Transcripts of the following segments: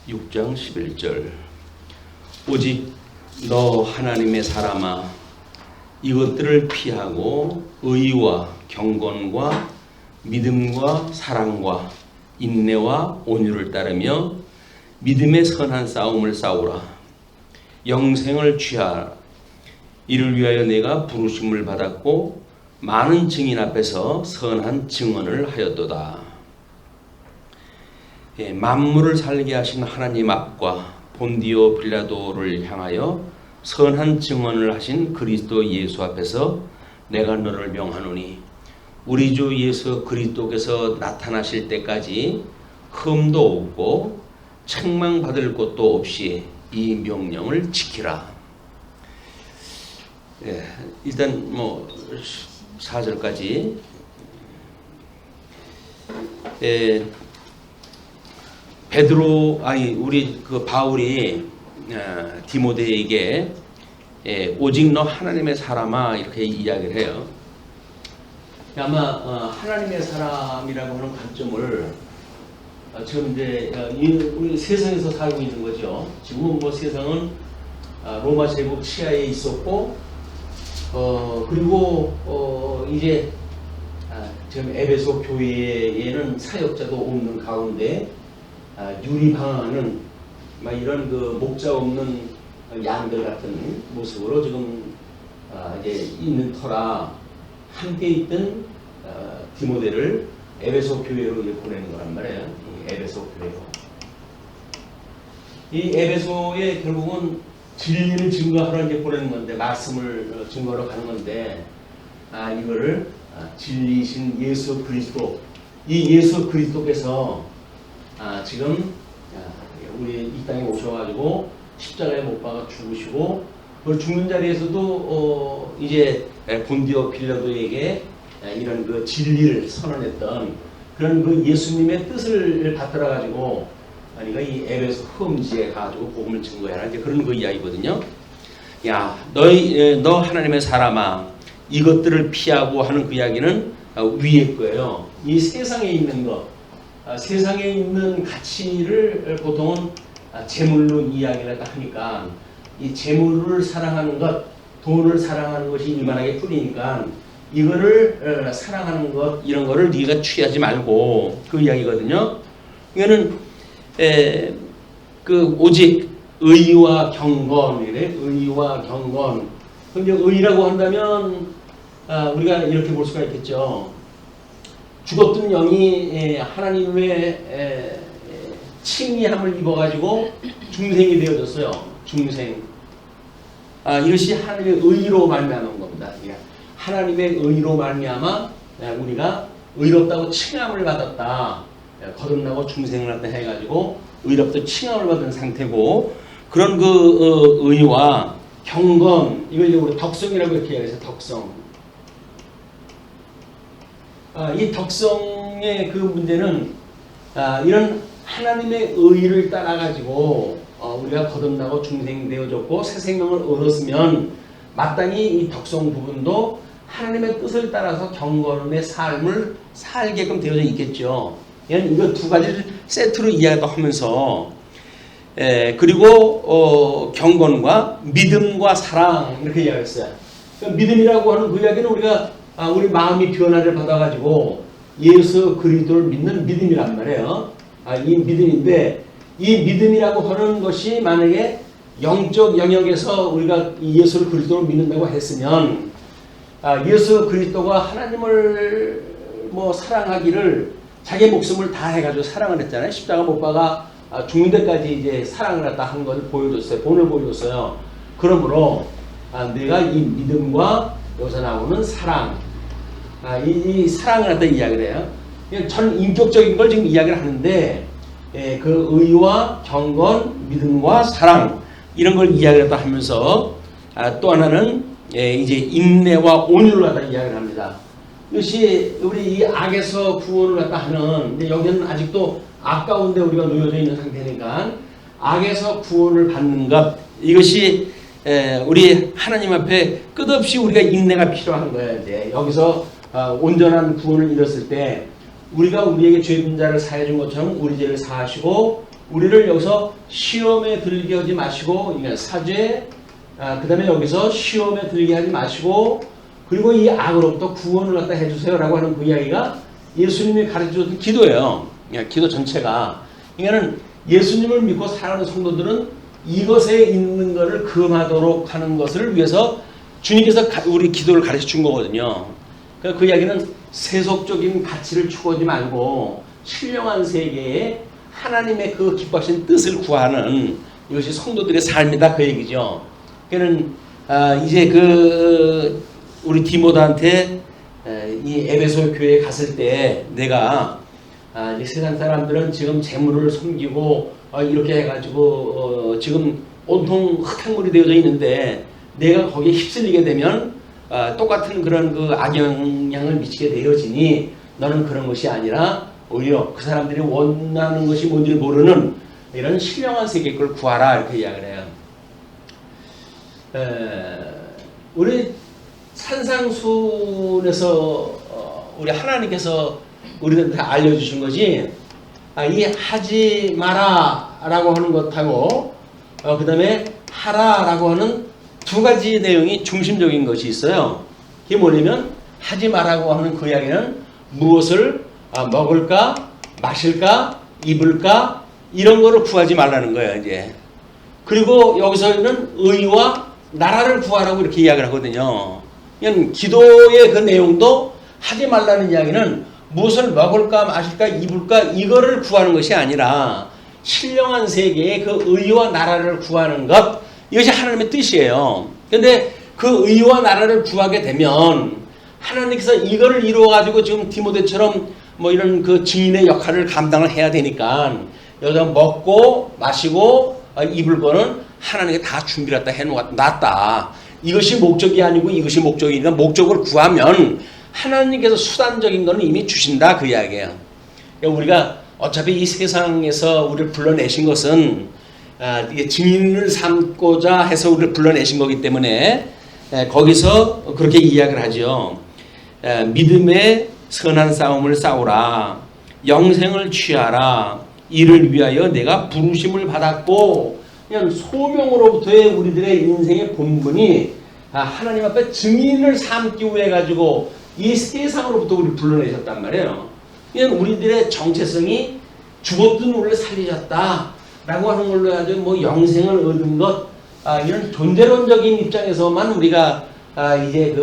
6장 11절 오직 너 하나님의 사람아 이것들을 피하고 의와 경건과 믿음과 사랑과 인내와 온유를 따르며 믿음의 선한 싸움을 싸우라. 영생을 취하라. 이를 위하여 내가 부르심을 받았고 많은 증인 앞에서 선한 증언을 하였도다. 만물을 살게 하신 하나님 앞과 본디오 빌라도를 향하여 선한 증언을 하신 그리스도 예수 앞에서 내가 너를 명하노니 우리 주 예수 그리스도께서 나타나실 때까지 흠도 없고 책망받을 것도 없이 이 명령을 지키라. 일단 4절까지 우리 바울이 디모데에게 오직 너 하나님의 사람아 이렇게 이야기를 해요. 아마 하나님의 사람이라고 하는 관점을 지금 이제 우리 세상에서 살고 있는 거죠. 지금은 세상은 로마 제국 치하에 있었고 그리고 이제 지금 에베소 교회에는 사역자도 없는 가운데 유리방황하는 이런 목자 없는 양들 같은 모습으로 지금 이제 있는 터라 함께 있던 디모데를 에베소 교회로 보내는 거란 말이에요. 이 에베소 교회로. 이 에베소에 결국은 진리를 증거하러 이제 보내는 건데, 말씀을 증거하러 가는 건데, 이거를 진리이신 예수 그리스도, 이 예수 그리스도께서 지금 우리 이 땅에 오셔가지고 십자가에 못 박아 죽으시고, 그 죽는 자리에서도 이제 본디오 빌라도에게 이런 진리를 선언했던 그런 예수님의 뜻을 받들어 가지고 그러니까 이 에베소 험지에 가지고 복음을 증거해라 이제 그런 이야기거든요. 야, 너 하나님의 사람아 이것들을 피하고 하는 그 이야기는 위에 거예요. 이 세상에 있는 것, 세상에 있는 가치를 보통은 재물로 이야기를 하니까 이 재물을 사랑하는 것, 돈을 사랑하는 것이 이만하게 뿌리니까 이거를 사랑하는 것 이런 거를 네가 취하지 말고 그 이야기거든요. 이거는 오직 의와 경건이래. 의와 경건. 근데 의라고 한다면 우리가 이렇게 볼 수가 있겠죠. 죽었던 영이 하나님의 칭의함을 입어가지고 중생이 되어졌어요. 중생. 이것이 하나님의 의로 말미암은 겁니다. 하나님의 의로 말미암아 우리가 의롭다고 칭함을 받았다. 거듭나고 중생을 한다 해가지고 의롭다 칭함을 받은 상태고, 그런 의와 경건, 이걸 우리 덕성이라고 이렇게 얘기해서 덕성. 이 덕성의 그 문제는 이런 하나님의 의를 따라가지고 우리가 거듭나고 중생되어졌고 새 생명을 얻었으면 마땅히 이 덕성 부분도 하나님의 뜻을 따라서 경건의 삶을 살게끔 되어져 있겠죠. 이거 두 가지를 세트로 이야기하면서 그리고 경건과 믿음과 사랑 이렇게 이야기했어요. 그러니까 믿음이라고 하는 그 이야기는 우리 마음이 변화를 받아가지고 예수 그리스도를 믿는 믿음이란 말이에요. 이 믿음인데 이 믿음이라고 하는 것이 만약에 영적 영역에서 우리가 예수 그리스도를 믿는다고 했으면 예수 그리스도가 하나님을 사랑하기를 자기 목숨을 다 해가지고 사랑을 했잖아요. 십자가 못 박아 죽는 데까지 이제 사랑을 갖다 한 것을 보여줬어요. 본을 보여줬어요. 그러므로 내가 이 믿음과 여기서 나오는 사랑, 이 사랑을 갖다 이야기를 해요. 전 인격적인 걸 지금 이야기를 하는데 그 의와 경건, 믿음과 사랑 이런 걸 이야기를 갖다 하면서 또 하나는 이제 인내와 온유를 갖다 이야기를 합니다. 이것이 우리 이 악에서 구원을 갖다 하는, 근데 여기는 아직도 악 가운데 우리가 놓여져 있는 상태니까 악에서 구원을 받는 것, 이것이 우리 하나님 앞에 끝없이 우리가 인내가 필요한 거예요. 이제 여기서 온전한 구원을 이뤘을 때 우리가 우리에게 죄 진 자를 사해 준 것처럼 우리 죄를 사하시고 우리를 여기서 시험에 들게 하지 마시고 사죄 그 다음에 여기서 시험에 들게 하지 마시고 그리고 이 악으로부터 구원을 갖다 해주세요라고 하는 그 이야기가 예수님이 가르쳐준 기도예요. 기도 전체가. 그러니까는 예수님을 믿고 살아가는 성도들은 이것에 있는 것을 금하도록 하는 것을 위해서 주님께서 우리 기도를 가르쳐 준 거거든요. 그 이야기는 세속적인 가치를 추구하지 말고 신령한 세계에 하나님의 그 기뻐하신 뜻을 구하는 이것이 성도들의 삶이다 그 얘기죠. 그는 이제 우리 디모데한테 이 에베소 교회에 갔을 때 내가 이제 세상 사람들은 지금 재물을 섬기고 이렇게 해가지고 지금 온통 흙탕물이 되어져 있는데 내가 거기에 휩쓸리게 되면 똑같은 그런 그 악영향을 미치게 되어지니 너는 그런 것이 아니라 오히려 그 사람들이 원하는 것이 뭔지를 모르는 이런 신령한 세계 걸 구하라 이렇게 이야기를 해요. 우리 산상순에서 우리 하나님께서 우리들한테 알려주신 것이 이 하지 마라 라고 하는 것하고 그 다음에 하라 라고 하는 두 가지 내용이 중심적인 것이 있어요. 그게 뭐냐면 하지 마라고 하는 그 이야기는 무엇을 먹을까 마실까 입을까 이런 거를 구하지 말라는 거예요. 이제 그리고 여기서는 의와 나라를 구하라고 이렇게 이야기를 하거든요. 그냥 기도의 그 내용도 하지 말라는 이야기는 무엇을 먹을까 마실까 입을까 이거를 구하는 것이 아니라 신령한 세계의 그 의와 나라를 구하는 것 이것이 하나님의 뜻이에요. 그런데 그 의와 나라를 구하게 되면 하나님께서 이거를 이루어가지고 지금 디모데처럼 뭐 이런 그 증인의 역할을 감당을 해야 되니까 여기서 먹고 마시고 입을 거는 하나님께 다 준비를 갖다 해놨다. 이것이 목적이 아니고 이것이 목적이니까 목적을 구하면 하나님께서 수단적인 거는 이미 주신다 그 이야기예요. 그러니까 우리가 어차피 이 세상에서 우리를 불러내신 것은 증인을 삼고자 해서 우리를 불러내신 거기 때문에 거기서 그렇게 이야기를 하죠. 믿음의 선한 싸움을 싸우라. 영생을 취하라. 이를 위하여 내가 부르심을 받았고 그냥 소명으로부터의 우리들의 인생의 본분이 하나님 앞에 증인을 삼기 위해 가지고 이 세상으로부터 우리를 불러내셨단 말이에요. 그냥 우리들의 정체성이 죽었던 우리를 살리셨다 라고 하는 걸로 해가지고 뭐 영생을 얻은 것 이런 존재론적인 입장에서만 우리가 이제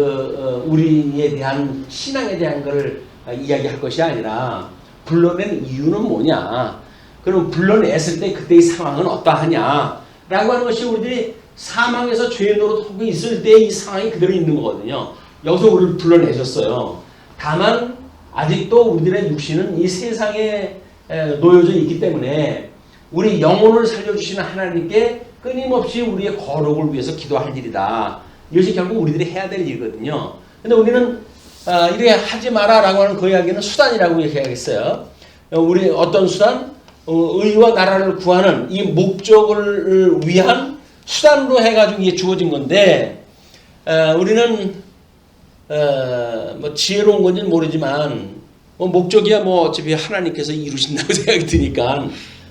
우리에 대한 신앙에 대한 것을 이야기할 것이 아니라 불러낸 이유는 뭐냐 그럼 불러냈을 때 그때의 상황은 어떠하냐 라고 하는 것이 우리들이 사망에서 죄 노릇하고 있을 때 이 상황이 그대로 있는 거거든요. 여기서 우리를 불러내셨어요. 다만 아직도 우리들의 육신은 이 세상에 놓여져 있기 때문에 우리 영혼을 살려주시는 하나님께 끊임없이 우리의 거룩을 위해서 기도할 일이다. 이것이 결국 우리들이 해야 될 일이거든요. 근데 우리는 이렇게 하지 마라 라고 하는 그 이야기는 수단이라고 얘기하겠어요. 우리 어떤 수단? 의와 나라를 구하는 이 목적을 위한 수단으로 해가지고 이게 주어진 건데 우리는 뭐 지혜로운 건지는 모르지만 뭐 목적이야 뭐 어차피 하나님께서 이루신다고 생각이 드니까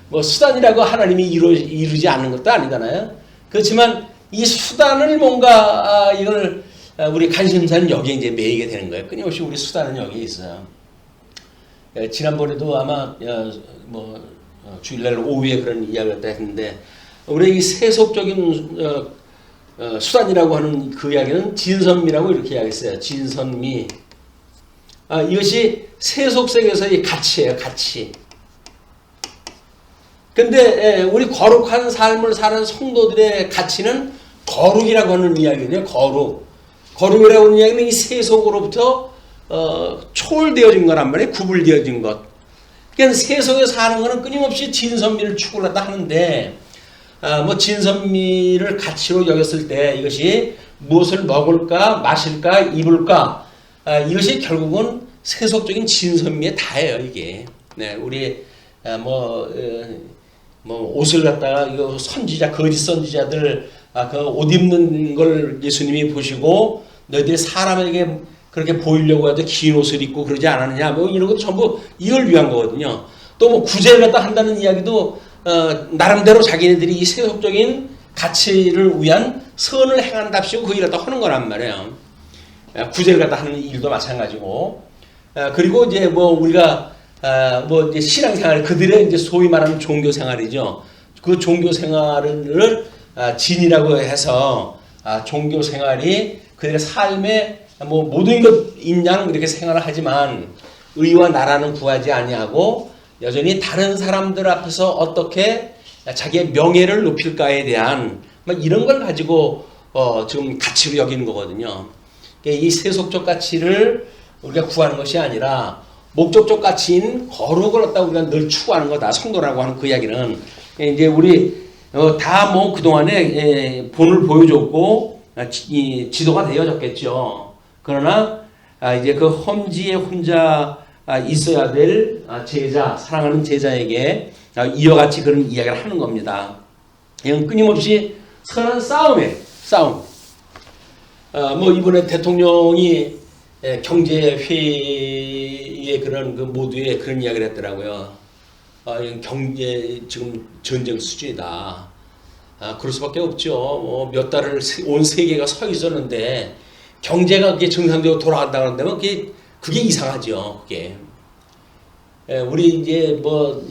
뭐 수단이라고 하나님이 이루지 않는 것도 아니잖아요. 그렇지만 이 수단을 뭔가 이걸 우리 관심사는 여기에 이제 매이게 되는 거예요. 끊임없이 우리 수단은 여기에 있어요. 지난번에도 아마 뭐 주일날 오후에 그런 이야기를 했는데 우리 이 세속적인 수단이라고 하는 그 이야기는 진선미라고 이렇게 이야기했어요. 진선미. 이것이 세속세계에서의 가치예요. 가치. 근데 우리 거룩한 삶을 사는 성도들의 가치는 거룩이라고 하는 이야기거든요. 거룩. 거룩이라고 하는 이야기는 이 세속으로부터 초월되어진 거란 말이에요. 구분되어진 것. 그러니까 세속에 사는 거는 끊임없이 진선미를 추구를 하다 하는데 뭐 진선미를 가치로 여겼을 때 이것이 무엇을 먹을까 마실까 입을까 이것이 결국은 세속적인 진선미에 다예요. 이게 우리 옷을 갖다가 이거 선지자 거짓 선지자들 그 옷 입는 걸 예수님이 보시고 너희들이 사람에게 그렇게 보이려고 해도 긴 옷을 입고 그러지 않았느냐, 뭐 이런 것도 전부 이걸 위한 거거든요. 또 뭐 구제를 갖다 한다는 이야기도 나름대로 자기네들이 이 세속적인 가치를 위한 선을 행한답시고 그 일을 갖다 하는 거란 말이에요. 구제를 갖다 하는 일도 마찬가지고. 그리고 이제 뭐 우리가 뭐 이제 신앙생활, 그들의 이제 소위 말하는 종교 생활이죠. 그 종교 생활을 진이라고 해서 종교 생활이 그들의 삶에 뭐 모든 것인 양 이렇게 생활을 하지만 의와 나라는 구하지 아니하고 여전히 다른 사람들 앞에서 어떻게 자기의 명예를 높일까에 대한 이런 걸 가지고 지금 가치로 여기는 거거든요. 이 세속적 가치를 우리가 구하는 것이 아니라 목적적 가치인 거룩을 갖다 우리가 늘 추구하는 거다. 성도라고 하는 그 이야기는 이제 우리 다 뭐 그동안에 본을 보여줬고 지도가 되어졌겠죠. 그러나 이제 그 험지에 혼자 있어야 될 제자, 사랑하는 제자에게 이와 같이 그런 이야기를 하는 겁니다. 이건 끊임없이 선한 싸움. 뭐 이번에 대통령이 경제회의에 그런 그 모두에 그런 이야기를 했더라고요. 경제 지금 전쟁 수준이다. 그럴 수밖에 없죠. 몇 달을 온 세계가 서 있었는데 경제가 그게 정상적으로 돌아간다 그런다면 그게 이상하죠. 그게. 우리 이제 뭐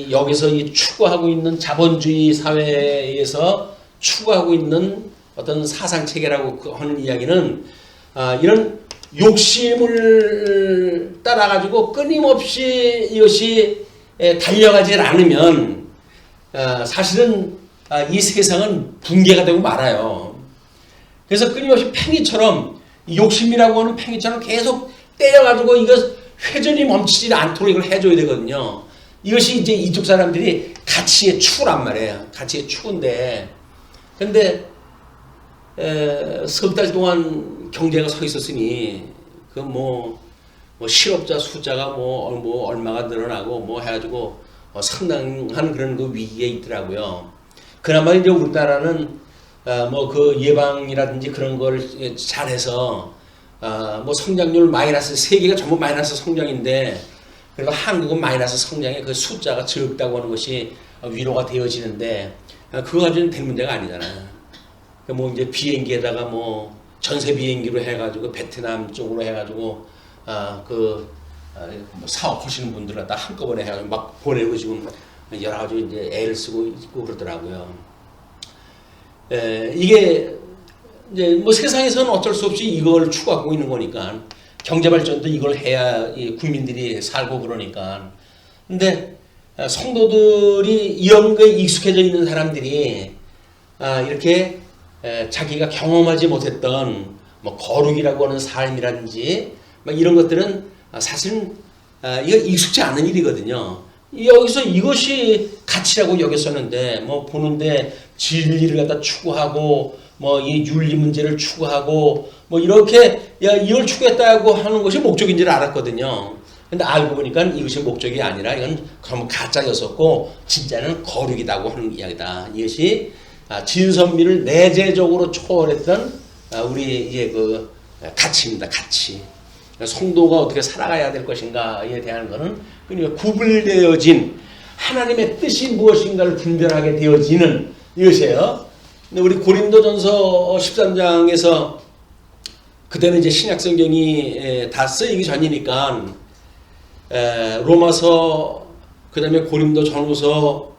여기서 이 추구하고 있는 자본주의 사회에서 추구하고 있는 어떤 사상 체계라고 하는 이야기는 이런 욕심을 따라가지고 끊임없이 이것이 달려가지 않으면 사실은 이 세상은 붕괴가 되고 말아요. 그래서 끊임없이 팽이처럼 욕심이라고 하는 팽이처럼 계속 때려가지고 이거 회전이 멈추지 않도록 이걸 해줘야 되거든요. 이것이 이제 이쪽 사람들이 가치의 추구란 말이에요. 가치의 추구인데 근데 석 달 동안 경제가 서 있었으니 뭐 실업자 숫자가 뭐 얼마가 늘어나고 뭐 해가지고 상당한 그런 그 위기에 있더라고요. 그나마 이제 우리나라는 뭐 그 예방이라든지 그런 걸 잘해서 뭐 성장률 마이너스, 세계가 전부 마이너스 성장인데 그래도 한국은 마이너스 성장의 그 숫자가 적다고 하는 것이 위로가 되어지는데 그거 가지고는 될 문제가 아니잖아요. 뭐 이제 비행기에다가 뭐 전세 비행기로 해가지고 베트남 쪽으로 해가지고 뭐 사업하시는 분들 갖다 한꺼번에 해가지고 막 보내고 지금 여러 가지 이제 애를 쓰고 있고 그러더라고요. 이게 이제 뭐 세상에서는 어쩔 수 없이 이걸 추구하고 있는 거니까 경제 발전도 이걸 해야 국민들이 살고 그러니까. 근데 성도들이 이런 거에 익숙해져 있는 사람들이 이렇게 자기가 경험하지 못했던 뭐 거룩이라고 하는 삶이라든지 막 이런 것들은 사실은 이거 익숙지 않은 일이거든요. 여기서 이것이 가치라고 여겼었는데 뭐 보는데 진리를 갖다 추구하고 뭐 이 윤리 문제를 추구하고 뭐 이렇게 이걸 추구했다고 하는 것이 목적인 줄 알았거든요. 근데 알고 보니까 이것이 목적이 아니라 이건 그럼 가짜였었고 진짜는 거룩이라고 하는 이야기다. 이것이 진선미를 내재적으로 초월했던 우리 이제 그 가치입니다. 가치. 성도가 어떻게 살아가야 될 것인가에 대한 것은 그러니까 구분되어진 하나님의 뜻이 무엇인가를 분별하게 되어지는 이것이에요. 근데 우리 고린도전서 13장에서 그때는 이제 신약성경이 다 쓰이기 전이니까 로마서, 그 다음에 고린도전후서,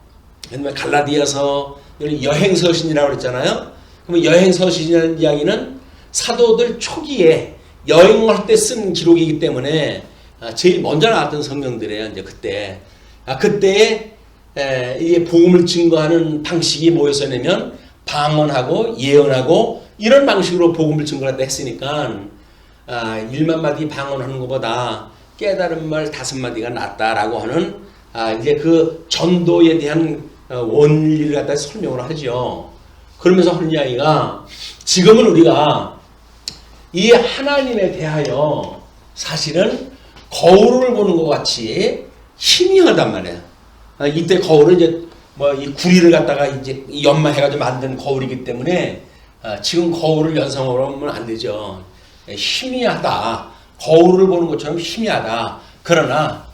그 다음에 갈라디아서, 여행서신이라고 그랬잖아요. 그러면 여행서신이라는 이야기는 사도들 초기에 여행할 때 쓴 기록이기 때문에 제일 먼저 나왔던 성경들이에요. 이제 그때에 이게 복음을 증거하는 방식이 뭐였었냐면 방언하고 예언하고 이런 방식으로 복음을 증거한다 했으니까 1만마디 방언하는 것보다 깨달은 말 5마디가 낫다라고 하는 이제 그 전도에 대한 원리를 갖다 설명을 하죠. 그러면서 하는 이야기가 지금은 우리가 이 하나님에 대하여 사실은 거울을 보는 것 같이 희미하단 말이에요. 이때 거울은 이제 뭐 이 구리를 갖다가 이제 연마해가지고 만든 거울이기 때문에 지금 거울을 연상으로 하면 안 되죠. 희미하다. 거울을 보는 것처럼 희미하다. 그러나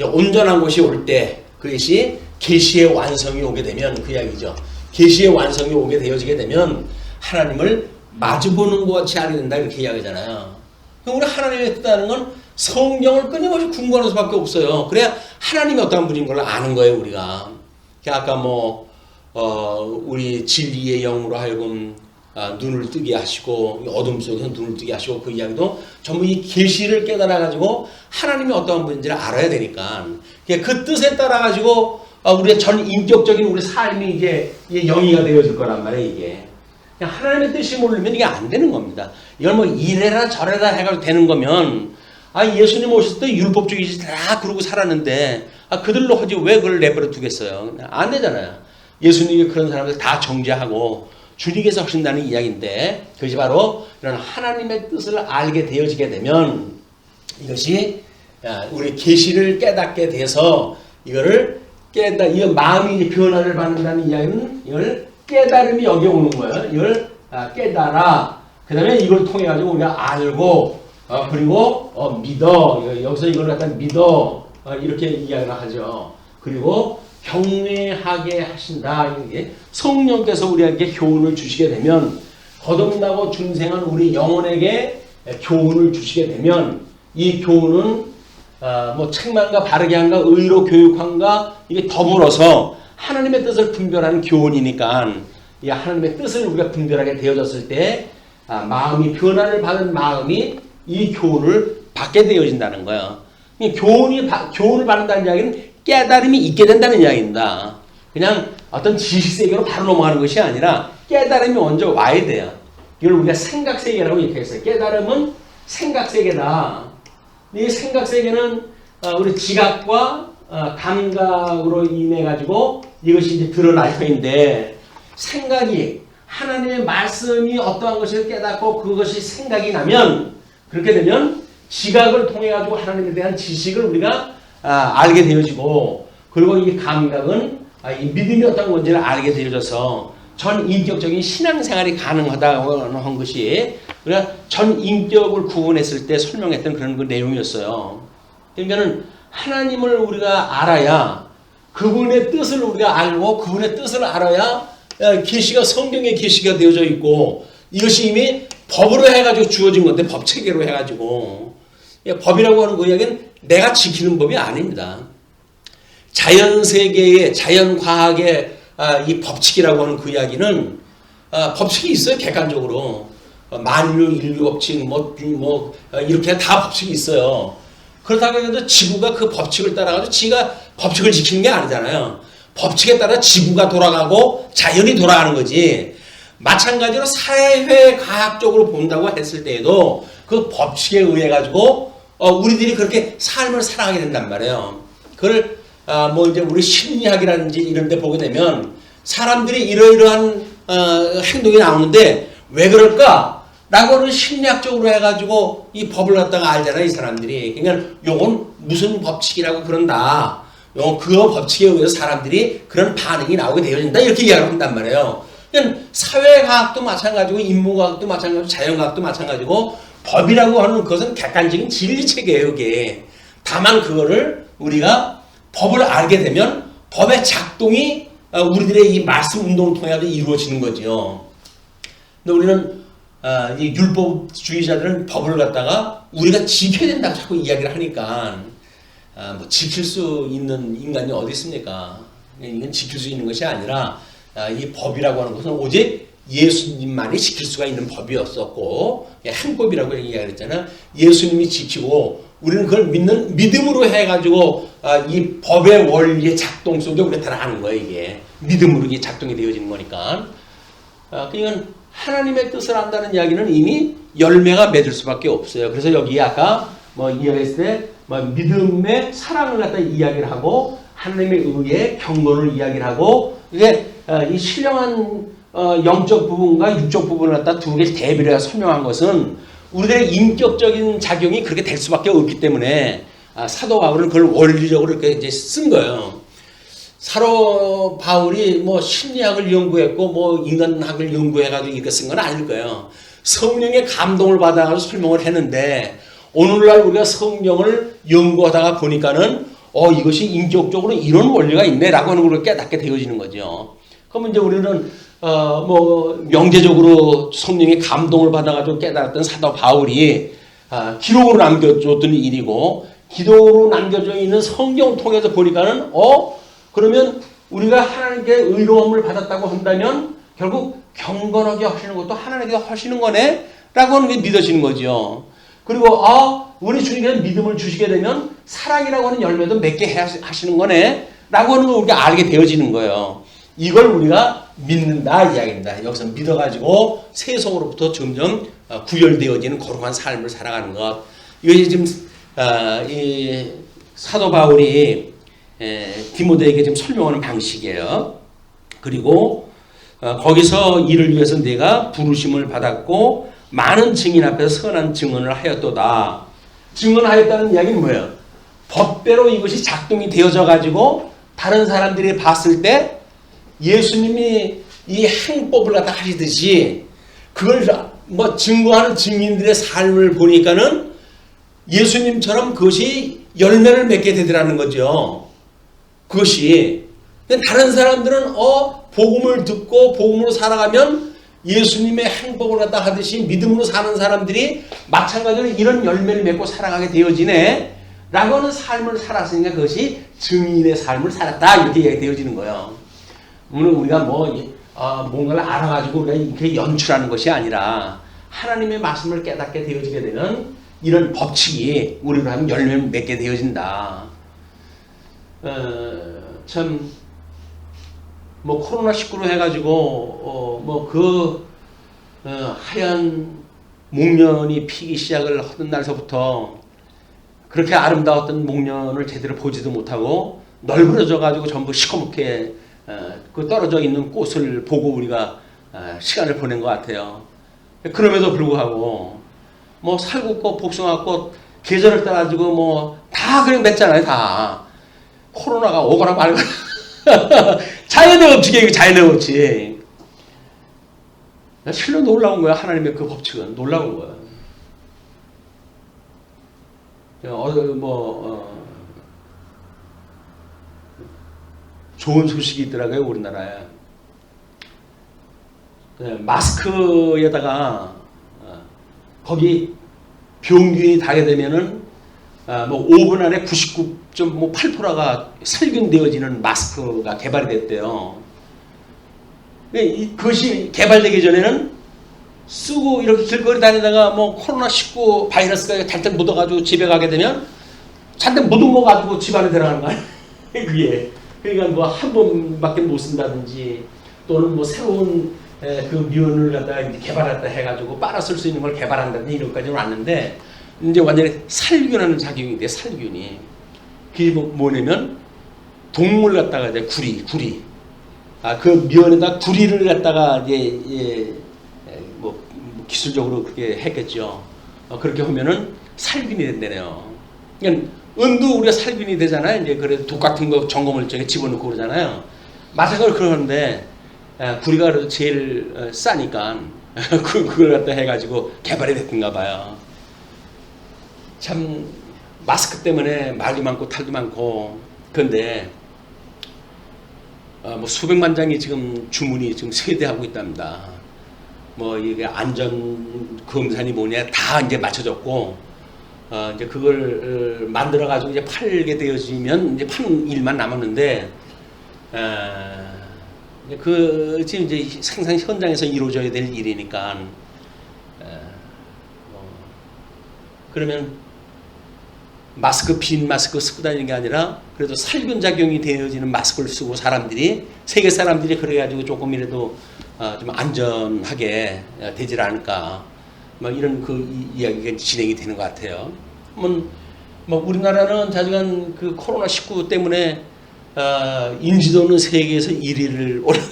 온전한 것이 올 때 그것이 계시의 완성이 오게 되면 그 이야기죠. 계시의 완성이 오게 되어지게 되면 하나님을 마주보는 것 같이 알게 된다 이렇게 이야기하잖아요. 그럼 우리 하나님의 뜻하는 건 성경을 끊임없이 궁금하는 수밖에 없어요. 그래야 하나님이 어떤 분인 걸 아는 거예요 우리가. 아까 우리 진리의 영으로 하여금 눈을 뜨게 하시고 어둠 속에서 눈을 뜨게 하시고 그 이야기도 전부 이 계시를 깨달아 가지고 하나님이 어떠한 분인지를 알아야 되니까 그 뜻에 따라 가지고 우리의 전 인격적인 우리 삶이 이제 영이가 되어질 거란 말이에요. 이게 그냥 하나님의 뜻이 모르면 이게 안 되는 겁니다. 이걸 뭐 이래라 저래라 해가지고 되는 거면 예수님 오셨을 때 율법주의지 다 그러고 살았는데 그들로 하지 왜 그걸 내버려 두겠어요? 안 되잖아요. 예수님이 그런 사람들 다 정죄하고 주님께서 하신다는 이야기인데 그것이 바로 이런 하나님의 뜻을 알게 되어지게 되면 이것이 우리 계시를 깨닫게 돼서 이거를 이 마음이 변화를 받는다는 이야기는 이걸 깨달음이 여기 오는 거예요. 이걸 깨달아. 그 다음에 이걸 통해 가지고 우리가 알고 그리고 믿어. 여기서 이걸 갖다 믿어. 이렇게 이야기를 하죠. 그리고 경외하게 하신다. 성령께서 우리에게 교훈을 주시게 되면 거듭나고 중생한 우리 영혼에게 교훈을 주시게 되면 이 교훈은 책망과 바르게 함과 의로 교육함과 이게 더불어서 하나님의 뜻을 분별하는 교훈이니까 이 하나님의 뜻을 우리가 분별하게 되어졌을 때 마음이 변화를 받은 마음이 이 교훈을 받게 되어진다는 거예요. 교훈을 받는다는 이야기는 깨달음이 있게 된다는 이야기입니다. 그냥 어떤 지식세계로 바로 넘어가는 것이 아니라 깨달음이 먼저 와야 돼요. 이걸 우리가 생각세계라고 이렇게 했어요. 깨달음은 생각세계다. 이 생각세계는 우리 지각과 감각으로 인해 가지고 이것이 이제 드러날 터인데 생각이 하나님의 말씀이 어떠한 것을 깨닫고 그것이 생각이 나면 그렇게 되면 지각을 통해 가지고 하나님에 대한 지식을 우리가 알게 되어지고 그리고 이 감각은 이 믿음이 어떤 건지를 알게 되어져서 전 인격적인 신앙생활이 가능하다고 한 것이 우리가 전 인격을 구분했을 때 설명했던 그런 그 내용이었어요. 그러니까는 하나님을 우리가 알아야 그분의 뜻을 우리가 알고 그분의 뜻을 알아야 계시가 성경의 계시가 되어져 있고 이것이 이미 법으로 해가지고 주어진 건데 법 체계로 해가지고 법이라고 하는 그 이야기는 내가 지키는 법이 아닙니다. 자연세계의 자연과학의 이 법칙이라고 하는 그 이야기는 법칙이 있어요. 객관적으로 만유 인류 법칙 이렇게 다 법칙이 있어요. 그렇다고 해서 지구가 그 법칙을 따라가지고 지가 법칙을 지키는 게 아니잖아요. 법칙에 따라 지구가 돌아가고 자연이 돌아가는 거지. 마찬가지로 사회과학적으로 본다고 했을 때에도 그 법칙에 의해 가지고 우리들이 그렇게 삶을 살아가게 된단 말이에요. 그걸 이제 우리 심리학이라든지 이런 데 보게 되면 사람들이 이러이러한 행동이 나오는데 왜 그럴까? 라고는 심리학적으로 해가지고 이 법을 갖다가 알잖아요, 이 사람들이. 그러니까 요건 무슨 법칙이라고 그런다. 그 법칙에 의해서 사람들이 그런 반응이 나오게 되어진다. 이렇게 이야기를 한단 말이에요. 그러니까 사회과학도 마찬가지고 인문과학도 마찬가지고 자연과학도 마찬가지고 법이라고 하는 것은 객관적인 진리체계예요, 이게. 다만 그거를 우리가 법을 알게 되면 법의 작동이 우리들의 이 말씀 운동을 통해 이루어지는 거죠. 근데 우리는 이 율법주의자들은 법을 갖다가 우리가 지켜야 된다고 자꾸 이야기를 하니까 지킬 수 있는 인간이 어디 있습니까? 이건 지킬 수 있는 것이 아니라 이 법이라고 하는 것은 오직 예수님만이 지킬 수가 있는 법이었었고 행법이라고 이야기했잖아요. 예수님이 지키고 우리는 그걸 믿는 믿음으로 해가지고 이 법의 원리의 작동 속에 우리가 들어가는 거예요. 이게 믿음으로 이게 작동이 되어지는 거니까. 그러니까 하나님의 뜻을 안다는 이야기는 이미 열매가 맺을 수밖에 없어요. 그래서 여기 아까 이야기했을 때 믿음의 사랑을 갖다 이야기를 하고 하나님의 의의 경건을 이야기를 하고 이게 이 신령한 영적 부분과 육적 부분을 갖다 두 개 대비를 해서 설명한 것은 우리들의 인격적인 작용이 그렇게 될 수밖에 없기 때문에 사도 바울은 그걸 원리적으로 이렇게 이제 쓴 거예요. 사도 바울이 심리학을 연구했고 인간학을 연구해가지고 이렇게 쓴 건 아닐 거예요. 성령의 감동을 받아가지고 설명을 했는데 오늘날 우리가 성경을 연구하다가 보니까는 이것이 인격적으로 이런 원리가 있네라고 하는 걸 깨닫게 되어지는 거죠. 그러면 이제 우리는 명제적으로 성령의 감동을 받아가지고 깨달았던 사도 바울이 기록으로 남겨줬던 일이고 기록으로 남겨져 있는 성경 통해서 보니까는 그러면 우리가 하나님께 의로움을 받았다고 한다면 결국 경건하게 하시는 것도 하나님께 하시는 거네 라고 하는 게 믿어지는 거죠. 그리고 우리 주님께서 믿음을 주시게 되면 사랑이라고 하는 열매도 맺게 하시는 거네 라고 하는 걸 우리가 알게 되어지는 거예요. 이걸 우리가 믿는다 이야기입니다. 여기서 믿어가지고 세속으로부터 점점 구별되어지는 거룩한 삶을 살아가는 것. 이것이 지금 이 사도 바울이 디모데에게 지금 설명하는 방식이에요. 그리고 거기서 이를 위해서 내가 부르심을 받았고 많은 증인 앞에서 선한 증언을 하였도다. 증언하였다는 이야기는 뭐예요? 법대로 이것이 작동이 되어져 가지고 다른 사람들이 봤을 때 예수님이 이 행법을 갖다 하시듯이 그걸 증거하는 증인들의 삶을 보니까는 예수님처럼 그것이 열매를 맺게 되더라는 거죠. 그것이 다른 사람들은 복음을 듣고 복음으로 살아가면 예수님의 행복을 갖다 하듯이 믿음으로 사는 사람들이 마찬가지로 이런 열매를 맺고 살아가게 되어지네 라고 하는 삶을 살았으니까 그것이 증인의 삶을 살았다 이렇게 되어지는 거예요. 물론 우리가 뭔가를 알아가지고 우리가 이렇게 연출하는 것이 아니라 하나님의 말씀을 깨닫게 되어지게 되는 이런 법칙이 우리로 하면 열매를 맺게 되어진다. 참 코로나19로 해가지고 하얀 목련이 피기 시작을 하던 날서부터 그렇게 아름다웠던 목련을 제대로 보지도 못하고 널브러져 가지고 전부 시커멓게 그 떨어져 있는 꽃을 보고 우리가 시간을 보낸 것 같아요. 그럼에도 불구하고 살구꽃, 복숭아꽃 계절을 따라가지고 다 그냥 맺잖아요. 다 코로나가 오거나 말거나 자연의 법칙이에요. 자연의 법칙. 실로 놀라운 거야. 하나님의 그 법칙은 놀라운 거야. 좋은 소식이 있더라고요. 우리나라에. 마스크에다가 거기 병균이 닿게 되면은 5분 안에 99.8%가 살균되어지는 마스크가 개발이 됐대요. 그것이 개발되기 전에는 쓰고 이렇게 길거리 다니다가 코로나19 바이러스가 잔뜩 묻어가지고 집에 가게 되면 잔뜩 묻은 거 가지고 집 안에 들어가는 거야. 그게. 그러니까 한 번밖에 못 쓴다든지 또는 새로운 그 미온을 갖다가 이제 개발했다 해가지고 빨아 쓸 수 있는 걸 개발한다든지 이런 것까지는 왔는데 이제 완전히 살균하는 작용이 돼. 살균이. 그게 뭐냐면 동물 갖다가 이제 구리. 그 미온에다 구리를 갖다가 이제 기술적으로 그렇게 했겠죠. 그렇게 하면은 살균이 된다네요. 그러니까 은도 우리가 살균이 되잖아요. 이제 그래도 독 같은 거 점검물증에 집어넣고 그러잖아요. 마찬가지로 그러는데 구리가 그래도 제일 싸니까 그걸 갖다 해가지고 개발이 됐던가 봐요. 참 마스크 때문에 말도 많고 탈도 많고 그런데 수백만 장이 지금 주문이 지금 세대하고 있답니다. 이게 안전 검사니 뭐냐 다 이제 맞춰졌고 이제 그걸 만들어 가지고 이제 팔게 되어지면 이제 파는 일만 남았는데 그 지금 이제 생산 현장에서 이루어져야 될 일이니까 그러면 마스크 빈 마스크 쓰고 다니는 게 아니라 그래도 살균 작용이 되어지는 마스크를 쓰고 세계 사람들이 그래가지고 조금이라도 좀 안전하게 되질 않을까 이런 그 이야기가 진행이 되는 것 같아요. 우리나라는 자주간 그 코로나19 때문에 인지도는 세계에서 1위를 올라간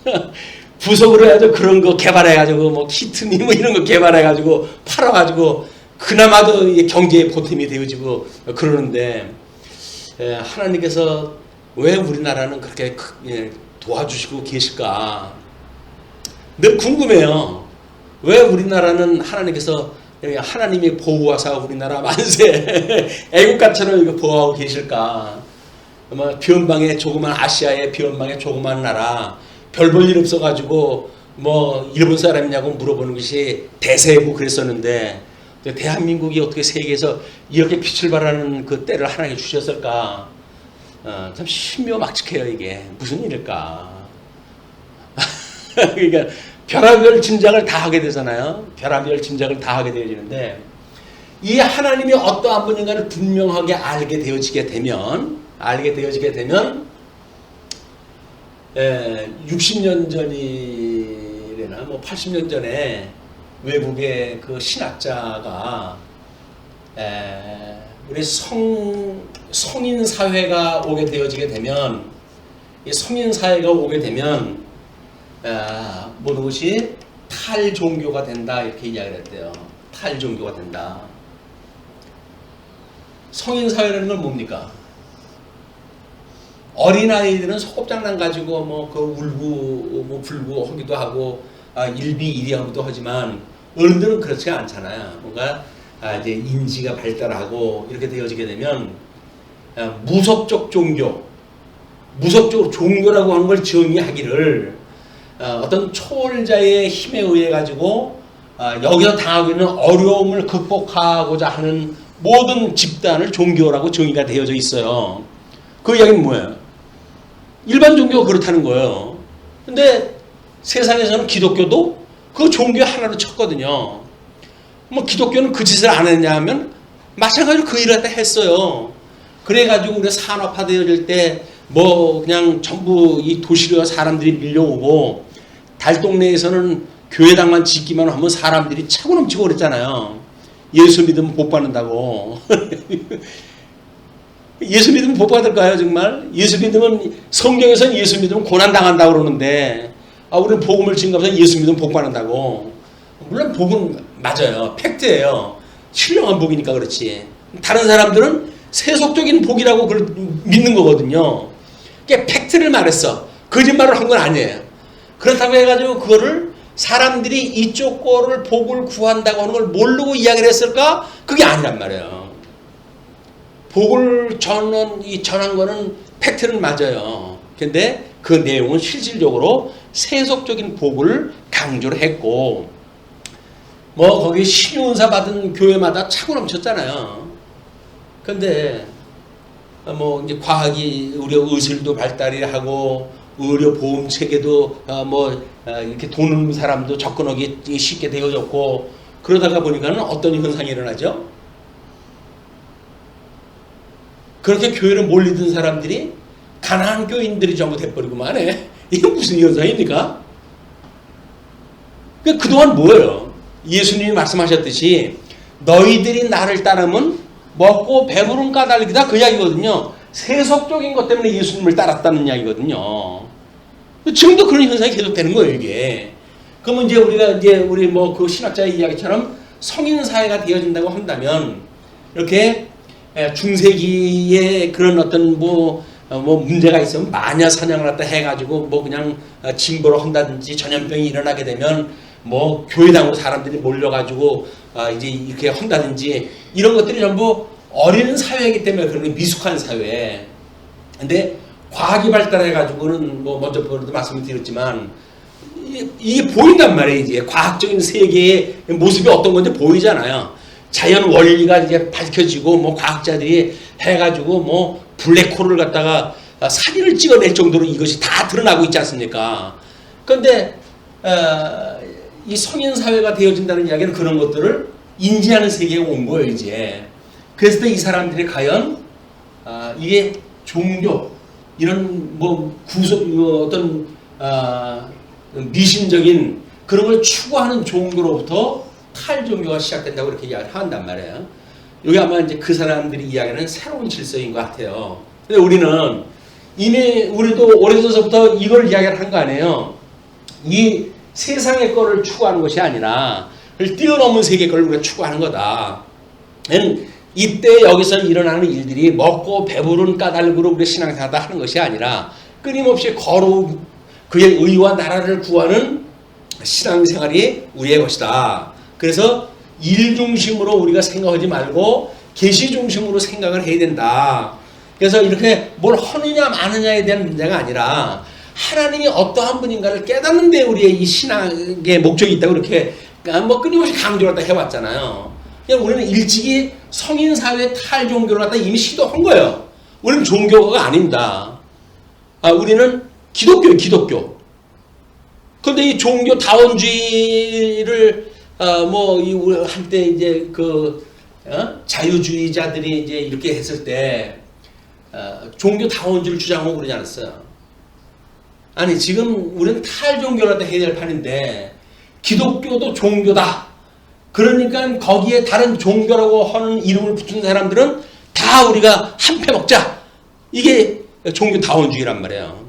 거. 부속으로 해가지고 그런 거 개발해가지고 키트니 이런 거 개발해가지고 팔아가지고 그나마도 경제의 보탬이 되어지고 그러는데 하나님께서 왜 우리나라는 그렇게 도와주시고 계실까? 늘 궁금해요. 왜 우리나라는 하나님께서 하나님이 보호하사 우리나라 만세 애국가처럼 이거 보호하고 계실까? 아마 비원방에 조그만 아시아의 비원방에 조그만 나라 별 볼 일 없어가지고 뭐 일본 사람이냐고 물어보는 것이 대세고 그랬었는데 대한민국이 어떻게 세계에서 이렇게 빛을 발하는 그 때를 하나님께 주셨을까? 참 신묘막측해요. 이게 무슨 일일까? 그러니까 별하별 짐작을 다 하게 되잖아요. 별하별 짐작을 다 하게 되어지는데 이 하나님이 어떠한 분인가를 분명하게 알게 되어지게 되면 60년 전이래나 뭐 80년 전에 외국의 그 신학자가 우리 성인 사회가 오게 되어지게 되면 이 성인 사회가 오게 되면 모든 것이 탈종교가 된다 이렇게 이야기를 했대요. 탈종교가 된다. 성인 사회라는 건 뭡니까? 어린아이들은 소꿉장난 가지고 뭐 그 울고 뭐 불고 하기도 하고 일비일이하기도 하지만 어른들은 그렇지가 않잖아요. 뭔가 이제 인지가 발달하고 이렇게 되어지게 되면 무속적 종교, 무속적 종교라고 하는 걸 정의하기를 어떤 초월자의 힘에 의해 가지고 여기서 당하고 있는 어려움을 극복하고자 하는 모든 집단을 종교라고 정의가 되어져 있어요. 그 이야기는 뭐예요? 일반 종교가 그렇다는 거예요. 근데 세상에서는 기독교도 그 종교 하나로 쳤거든요. 뭐 기독교는 그 짓을 안 했냐 하면 마찬가지로 그 일을 했어요. 그래가지고 우리가 산업화되어질 때 뭐 그냥 전부 이 도시로 사람들이 밀려오고 달동네에서는 교회당만 짓기만 하면 사람들이 차고 넘치고 그랬잖아요. 예수 믿으면 복 받는다고. 예수 믿으면 복 받을까요 정말? 예수 믿으면 성경에서는 예수 믿으면 고난당한다고 그러는데 우리는 복음을 증거하면서 예수 믿으면 복 받는다고. 물론 복은 맞아요. 팩트예요. 신령한 복이니까 그렇지. 다른 사람들은 세속적인 복이라고 그걸 믿는 거거든요. 그러니까 팩트를 말했어. 거짓말을 한 건 아니에요. 그렇다고 해가지고 그거를 사람들이 이쪽 거를 복을 구한다고 하는 걸 모르고 이야기를 했을까? 그게 아니란 말이에요. 복을 전한 거는 팩트는 맞아요. 근데 그 내용은 실질적으로 세속적인 복을 강조를 했고, 뭐 거기 신유은사 받은 교회마다 차고 넘쳤잖아요. 근데 뭐 이제 과학이 우리 의술도 발달이 하고 의료 보험 체계도 이렇게 돈 없는 사람도 접근하기 쉽게 되어졌고, 그러다가 보니까는 어떤 현상이 일어나죠? 그렇게 교회를 몰리던 사람들이 가난한 교인들이 전부 돼버리고만 해. 이게 무슨 현상입니까? 그동안 뭐예요? 예수님이 말씀하셨듯이 너희들이 나를 따르면 먹고 배부른 까닭이다 그 이야기거든요. 세속적인 것 때문에 예수님을 따랐다는 이야기거든요. 지금도 그런 현상이 계속되는 거예요, 이게. 그러면 이제 우리 뭐 그 신학자의 이야기처럼 성인 사회가 되어진다고 한다면 이렇게 중세기에 그런 어떤 뭐 문제가 있으면 마녀 사냥을 갖다 해가지고 뭐 그냥 징벌을 한다든지 전염병이 일어나게 되면 뭐 교회당으로 사람들이 몰려가지고 이제 이렇게 한다든지 이런 것들이 전부 어린 사회이기 때문에 그런 게 미숙한 사회. 근데 과학이 발달해가지고는 뭐 먼저 말씀을 드렸지만 이게 보인단 말이에요. 이제 과학적인 세계의 모습이 어떤 건지 보이잖아요. 자연 원리가 이제 밝혀지고 뭐 과학자들이 해가지고 뭐 블랙홀을 갖다가 사진을 찍어낼 정도로 이것이 다 드러나고 있지 않습니까? 그런데 이 성인 사회가 되어진다는 이야기는 그런 것들을 인지하는 세계에 온 거예요, 이제. 그래서 이 사람들이 과연 이게 종교 이런 뭐 어떤 미신적인 그런 걸 추구하는 종교로부터 탈종교가 시작된다고 이렇게 이야기를 한단 말이에요. 여기 아마 이제 그 사람들이 이야기하는 새로운 질서인 것 같아요. 근데 우리는 이미 우리도 오래전서부터 이걸 이야기를 한 거 아니에요. 이 세상의 거를 추구하는 것이 아니라 그걸 뛰어넘은 세계의 걸 우리가 추구하는 거다. 이때 여기서 일어나는 일들이 먹고 배부른 까닭으로 우리 신앙생활을 하는 것이 아니라 끊임없이 그의 의와 나라를 구하는 신앙생활이 우리의 것이다. 그래서 일 중심으로 우리가 생각하지 말고 계시 중심으로 생각을 해야 된다. 그래서 이렇게 뭘 하느냐 마느냐에 대한 문제가 아니라 하나님이 어떠한 분인가를 깨닫는 데 우리의 이 신앙의 목적이 있다고 이렇게 뭐 끊임없이 강조를 갖다 해왔잖아요. 그냥 우리는 일찍이 성인사회 탈종교를 갖다 이미 시도한 거예요. 우리는 종교가 아닙니다. 우리는 기독교예요, 기독교. 그런데 이 종교 다원주의를 한때 이제 자유주의자들이 이제 이렇게 했을 때 종교 다원주의를 주장하고 그러지 않았어요. 아니 지금 우리는 탈종교라도 해야 될 판인데 기독교도 종교다. 그러니까 거기에 다른 종교라고 하는 이름을 붙인 사람들은 다 우리가 한패 먹자. 이게 종교 다원주의란 말이에요.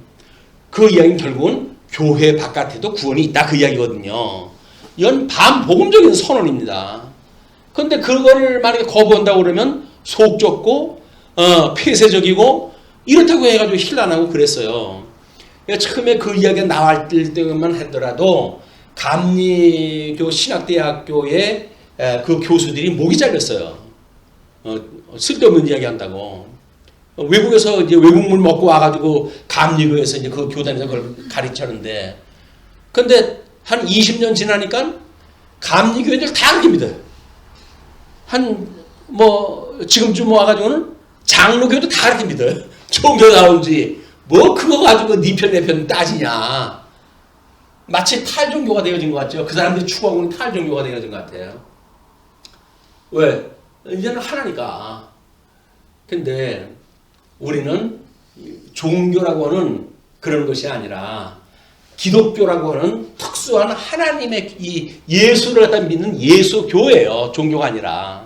그 이야기는 결국은 교회 바깥에도 구원이 있다 그 이야기거든요. 이건 반복음적인 선언입니다. 그런데 그거를 만약에 거부한다고 그러면 속 좁고 폐쇄적이고 이렇다고 해가지고 힐난하고 그랬어요. 그러니까 처음에 그 이야기가 나올 때만 하더라도 감리교 신학대학교의 그 교수들이 목이 잘렸어요. 쓸데없는 이야기 한다고. 외국에서 이제 외국물 먹고 와가지고 감리교에서 이제 그 교단에서 그걸 가르치는데, 근데 한 20년 지나니까 감리교인들 다 그렇게 믿어요. 지금쯤 와가지고는 장로교도 다 그렇게 믿어요. 종교다운지 그거 가지고 네 편 내 편 따지냐. 마치 탈종교가 되어진 것 같죠. 그 사람들이 추구하고는 탈종교가 되어진 것 같아요. 왜? 이제는 하나니까. 근데 우리는 종교라고 하는 그런 것이 아니라 기독교라고 하는 특수한 하나님의 이 예수를 갖다 믿는 예수교예요. 종교가 아니라.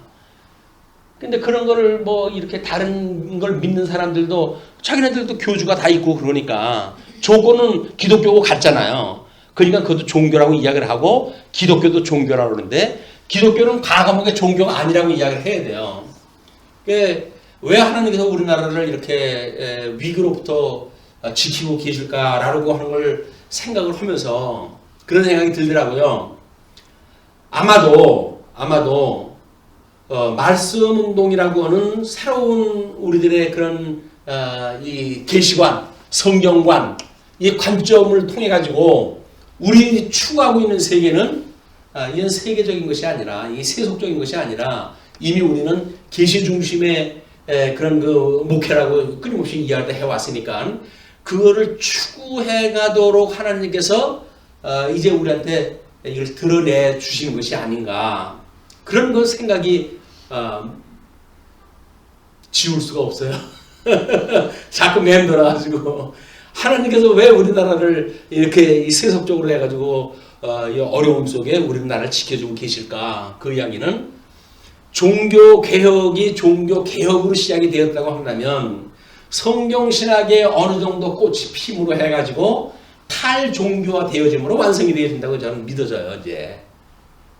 근데 그런 거를 이렇게 다른 걸 믿는 사람들도 자기네들도 교주가 다 있고 그러니까 조건은 기독교고 같잖아요. 그러니까 그것도 종교라고 이야기를 하고 기독교도 종교라고 그러는데 기독교는 과감하게 종교가 아니라고 이야기를 해야 돼요. 왜 하나님께서 우리나라를 이렇게 위기로부터 지키고 계실까라고 하는 걸 생각을 하면서 그런 생각이 들더라고요. 아마도 말씀운동이라고 하는 새로운 우리들의 그런 이 계시관, 성경관, 이 관점을 통해 가지고 우리 추구하고 있는 세계는 이건 세계적인 것이 아니라 이 세속적인 것이 아니라 이미 우리는 계시 중심의 그런 그 목회라고 끊임없이 이야기를 해왔으니까 그거를 추구해 가도록 하나님께서 이제 우리한테 이걸 드러내 주시는 것이 아닌가 그런 그 생각이 지울 수가 없어요. 자꾸 맴돌아가지고 하나님께서 왜 우리나라를 이렇게 세속적으로 해가지고 이 어려움 속에 우리나라를 지켜주고 계실까? 그 이야기는 종교 개혁이 종교 개혁으로 시작이 되었다고 한다면 성경신학의 어느 정도 꽃이 핌으로 해가지고 탈종교화 되어짐으로 완성이 되어진다고 저는 믿어져요. 이제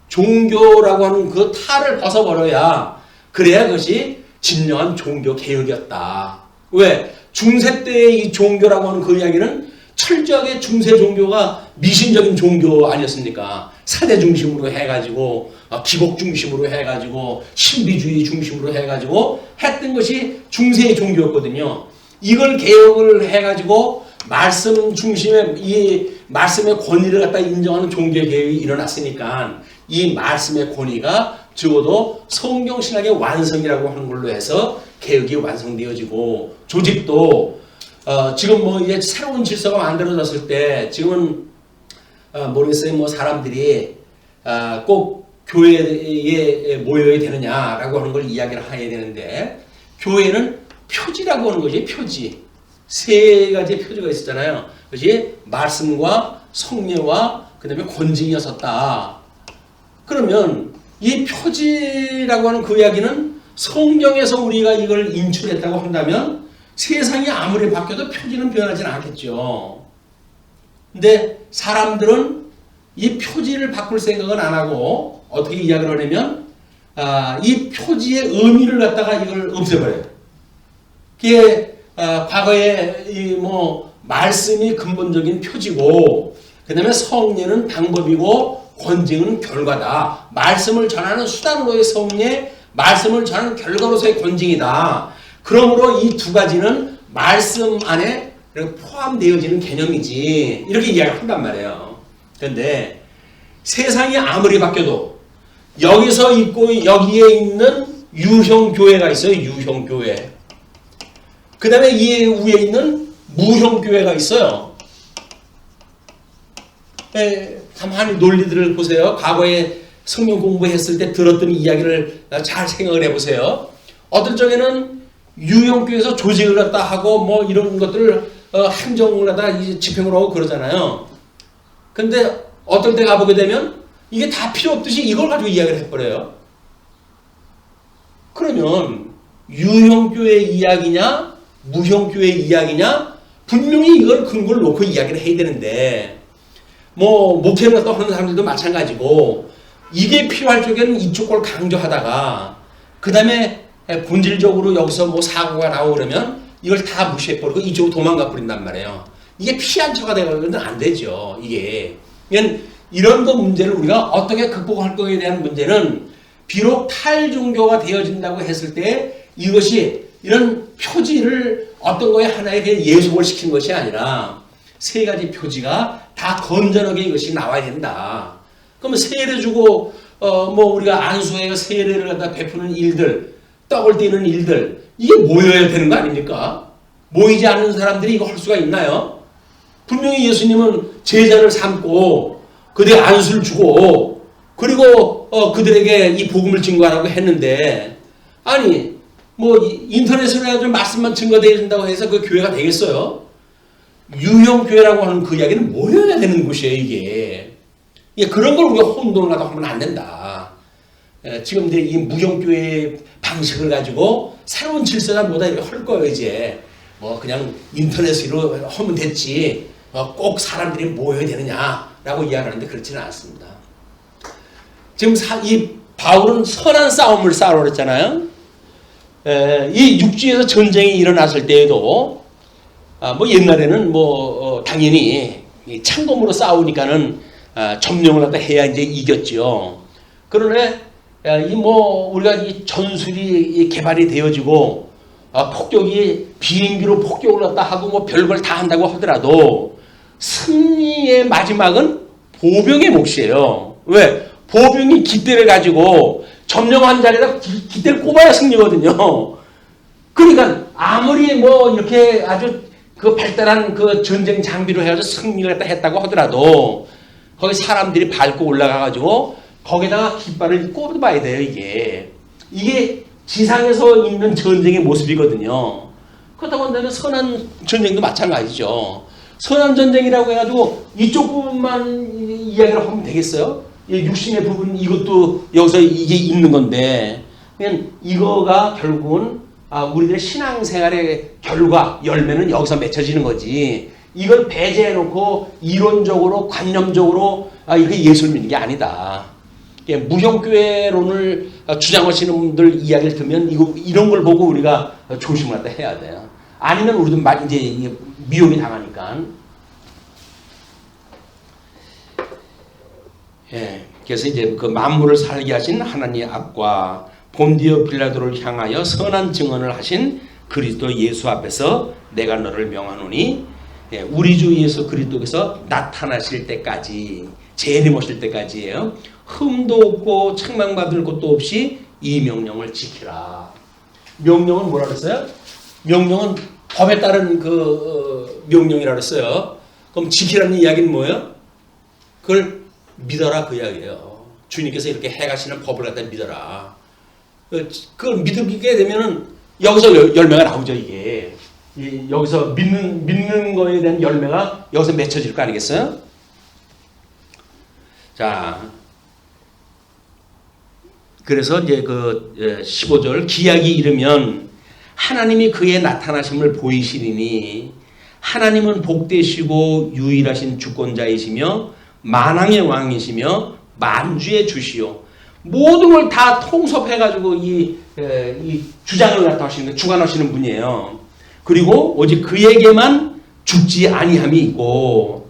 종교라고 하는 그 탈을 벗어버려야 그래야 그것이 진정한 종교 개혁이었다. 왜? 중세 때의 이 종교라고 하는 그 이야기는 철저하게 중세 종교가 미신적인 종교 아니었습니까? 사대 중심으로 해가지고 기복 중심으로 해가지고 신비주의 중심으로 해가지고 했던 것이 중세의 종교였거든요. 이걸 개혁을 해가지고 말씀 중심의 이 말씀의 권위를 갖다 인정하는 종교 개혁이 일어났으니까 이 말씀의 권위가 적어도 성경신학의 완성이라고 하는 걸로 해서 개혁이 완성되어지고 조직도 지금 이제 새로운 질서가 만들어졌을 때 지금은 모르겠어요. 사람들이 꼭 교회에 모여야 되느냐라고 하는 걸 이야기를 해야 되는데 교회는 표지라고 하는 것이 표지. 세 가지의 표지가 있었잖아요. 그것이 말씀과 성례와 그 다음에 권징이었었다. 그러면 이 표지라고 하는 그 이야기는 성경에서 우리가 이걸 인출했다고 한다면 세상이 아무리 바뀌어도 표지는 변하지는 않겠죠. 근데 사람들은 이 표지를 바꿀 생각은 안 하고 어떻게 이야기를 하냐면 이 표지의 의미를 갖다가 이걸 없애버려요. 그게 과거에 말씀이 근본적인 표지고 그 다음에 성례는 방법이고 권징은 결과다. 말씀을 전하는 수단으로의 성례, 말씀을 전하는 결과로서의 권징이다. 그러므로 이 두 가지는 말씀 안에 포함되어지는 개념이지. 이렇게 이야기를 한단 말이에요. 그런데 세상이 아무리 바뀌어도 여기서 있고 여기에 있는 유형교회가 있어요. 유형교회. 그 다음에 이 위에 있는 무형교회가 있어요. 가만히 논리들을 보세요. 과거에 성경 공부했을 때 들었던 이야기를 잘 생각을 해보세요. 어떨 적에는 유형교회에서 조직을 갖다 하고 뭐 이런 것들을 행정을 하다 이제 집행을 하고 그러잖아요. 근데 어떨 때 가보게 되면 이게 다 필요 없듯이 이걸 가지고 이야기를 해버려요. 그러면 유형교회 이야기냐 무형교회 이야기냐 분명히 이걸 근거를 놓고 이야기를 해야 되는데 뭐 목회를 갖다 하는 사람들도 마찬가지고 이게 필요할 적에는 이쪽 걸 강조하다가 그 다음에 본질적으로 여기서 뭐 사고가 나오고 그러면 이걸 다 무시해버리고 이쪽으로 도망가 버린단 말이에요. 이게 피한 척가 되면 안 되죠. 이게 이런 거 문제를 우리가 어떻게 극복할 거에 대한 문제는 비록 탈종교가 되어진다고 했을 때 이것이 이런 표지를 어떤 거에 하나에 예속을 시킨 것이 아니라 세 가지 표지가 다 건전하게 이것이 나와야 된다. 그러면 세례 주고 뭐 우리가 안수회가 세례를 갖다 베푸는 일들, 떡을 띄는 일들 이게 모여야 되는 거 아닙니까? 모이지 않는 사람들이 이거 할 수가 있나요? 분명히 예수님은 제자를 삼고 그들에게 안수를 주고 그리고 그들에게 이 복음을 증거하라고 했는데 아니 뭐 인터넷으로 해가지고 말씀만 증거되어 준다고 해서 그 교회가 되겠어요? 유형교회라고 하는 그 이야기는 모여야 되는 곳이에요. 이게 그런 걸 우리가 혼돈을 하다 하면 안 된다. 지금 이제 이 무형교회 방식을 가지고 새로운 질서가 뭐다 이렇게 할 거예요. 이제 뭐 그냥 인터넷으로 하면 됐지 꼭 사람들이 모여야 되느냐라고 이야기하는데 그렇지는 않습니다. 지금 이 바울은 선한 싸움을 싸우라고 그랬잖아요. 이 육지에서 전쟁이 일어났을 때에도 뭐 옛날에는 뭐 당연히 창검으로 싸우니까는 점령을 갖다 해야 이제 이겼죠. 그러나 이 뭐 우리가 이 전술이 개발이 되어지고 폭격이 비행기로 폭격을 갖다 하고 뭐 별걸 다 한다고 하더라도 승리의 마지막은 보병의 몫이에요. 왜? 보병이 깃대를 가지고 점령한 자리에다 깃대를 꼽아야 승리거든요. 그러니까 아무리 뭐 이렇게 아주 그 발달한 그 전쟁 장비로 해가지고 승리를 했다고 하더라도 거기 사람들이 밟고 올라가가지고 거기다가 깃발을 꼽아야 돼요. 이게 지상에서 있는 전쟁의 모습이거든요. 그렇다고 한다면 선한 전쟁도 마찬가지죠. 선한 전쟁이라고 해가지고 이쪽 부분만 이야기를 하면 되겠어요? 육신의 부분 이것도 여기서 이게 있는 건데 그냥 이거가 결국은 우리들의 신앙생활의 결과 열매는 여기서 맺혀지는 거지. 이걸 배제해놓고 이론적으로 관념적으로 이렇게 예수를 믿는 게 아니다. 무형교회론을 주장하시는 분들 이야기를 들으면 이런 걸 보고 우리가 조심을 갖다 해야 돼요. 아니면 우리도 이제 미혹이 당하니까. 그래서 이제 그 만물을 살게 하신 하나님의 앞과 본디오 빌라도를 향하여 선한 증언을 하신 그리스도 예수 앞에서 내가 너를 명하노니 우리 주 예수 그리스도께서 나타나실 때까지 재림 오실 때까지예요. 흠도 없고 책망받을 것도 없이 이 명령을 지키라. 명령은 뭐라 그랬어요? 명령은 법에 따른 그 명령이라고 했어요. 그럼 지키라는 이야기는 뭐예요? 그걸 믿어라 그 이야기예요. 주님께서 이렇게 해가시는 법을 갖다 믿어라. 그걸 믿게 되면은 여기서 열매가 나오죠. 이게 여기서 믿는 거에 대한 열매가 여기서 맺혀질 거 아니겠어요? 자, 그래서 이제 그 15절 기약이 이르면 하나님이 그의 나타나심을 보이시리니 하나님은 복되시고 유일하신 주권자이시며 만왕의 왕이시며 만주의 주시요 모든 걸 다 통섭해가지고 이 주장을 나타내시는 주관하시는 분이에요. 그리고 오직 그에게만 죽지 아니함이 있고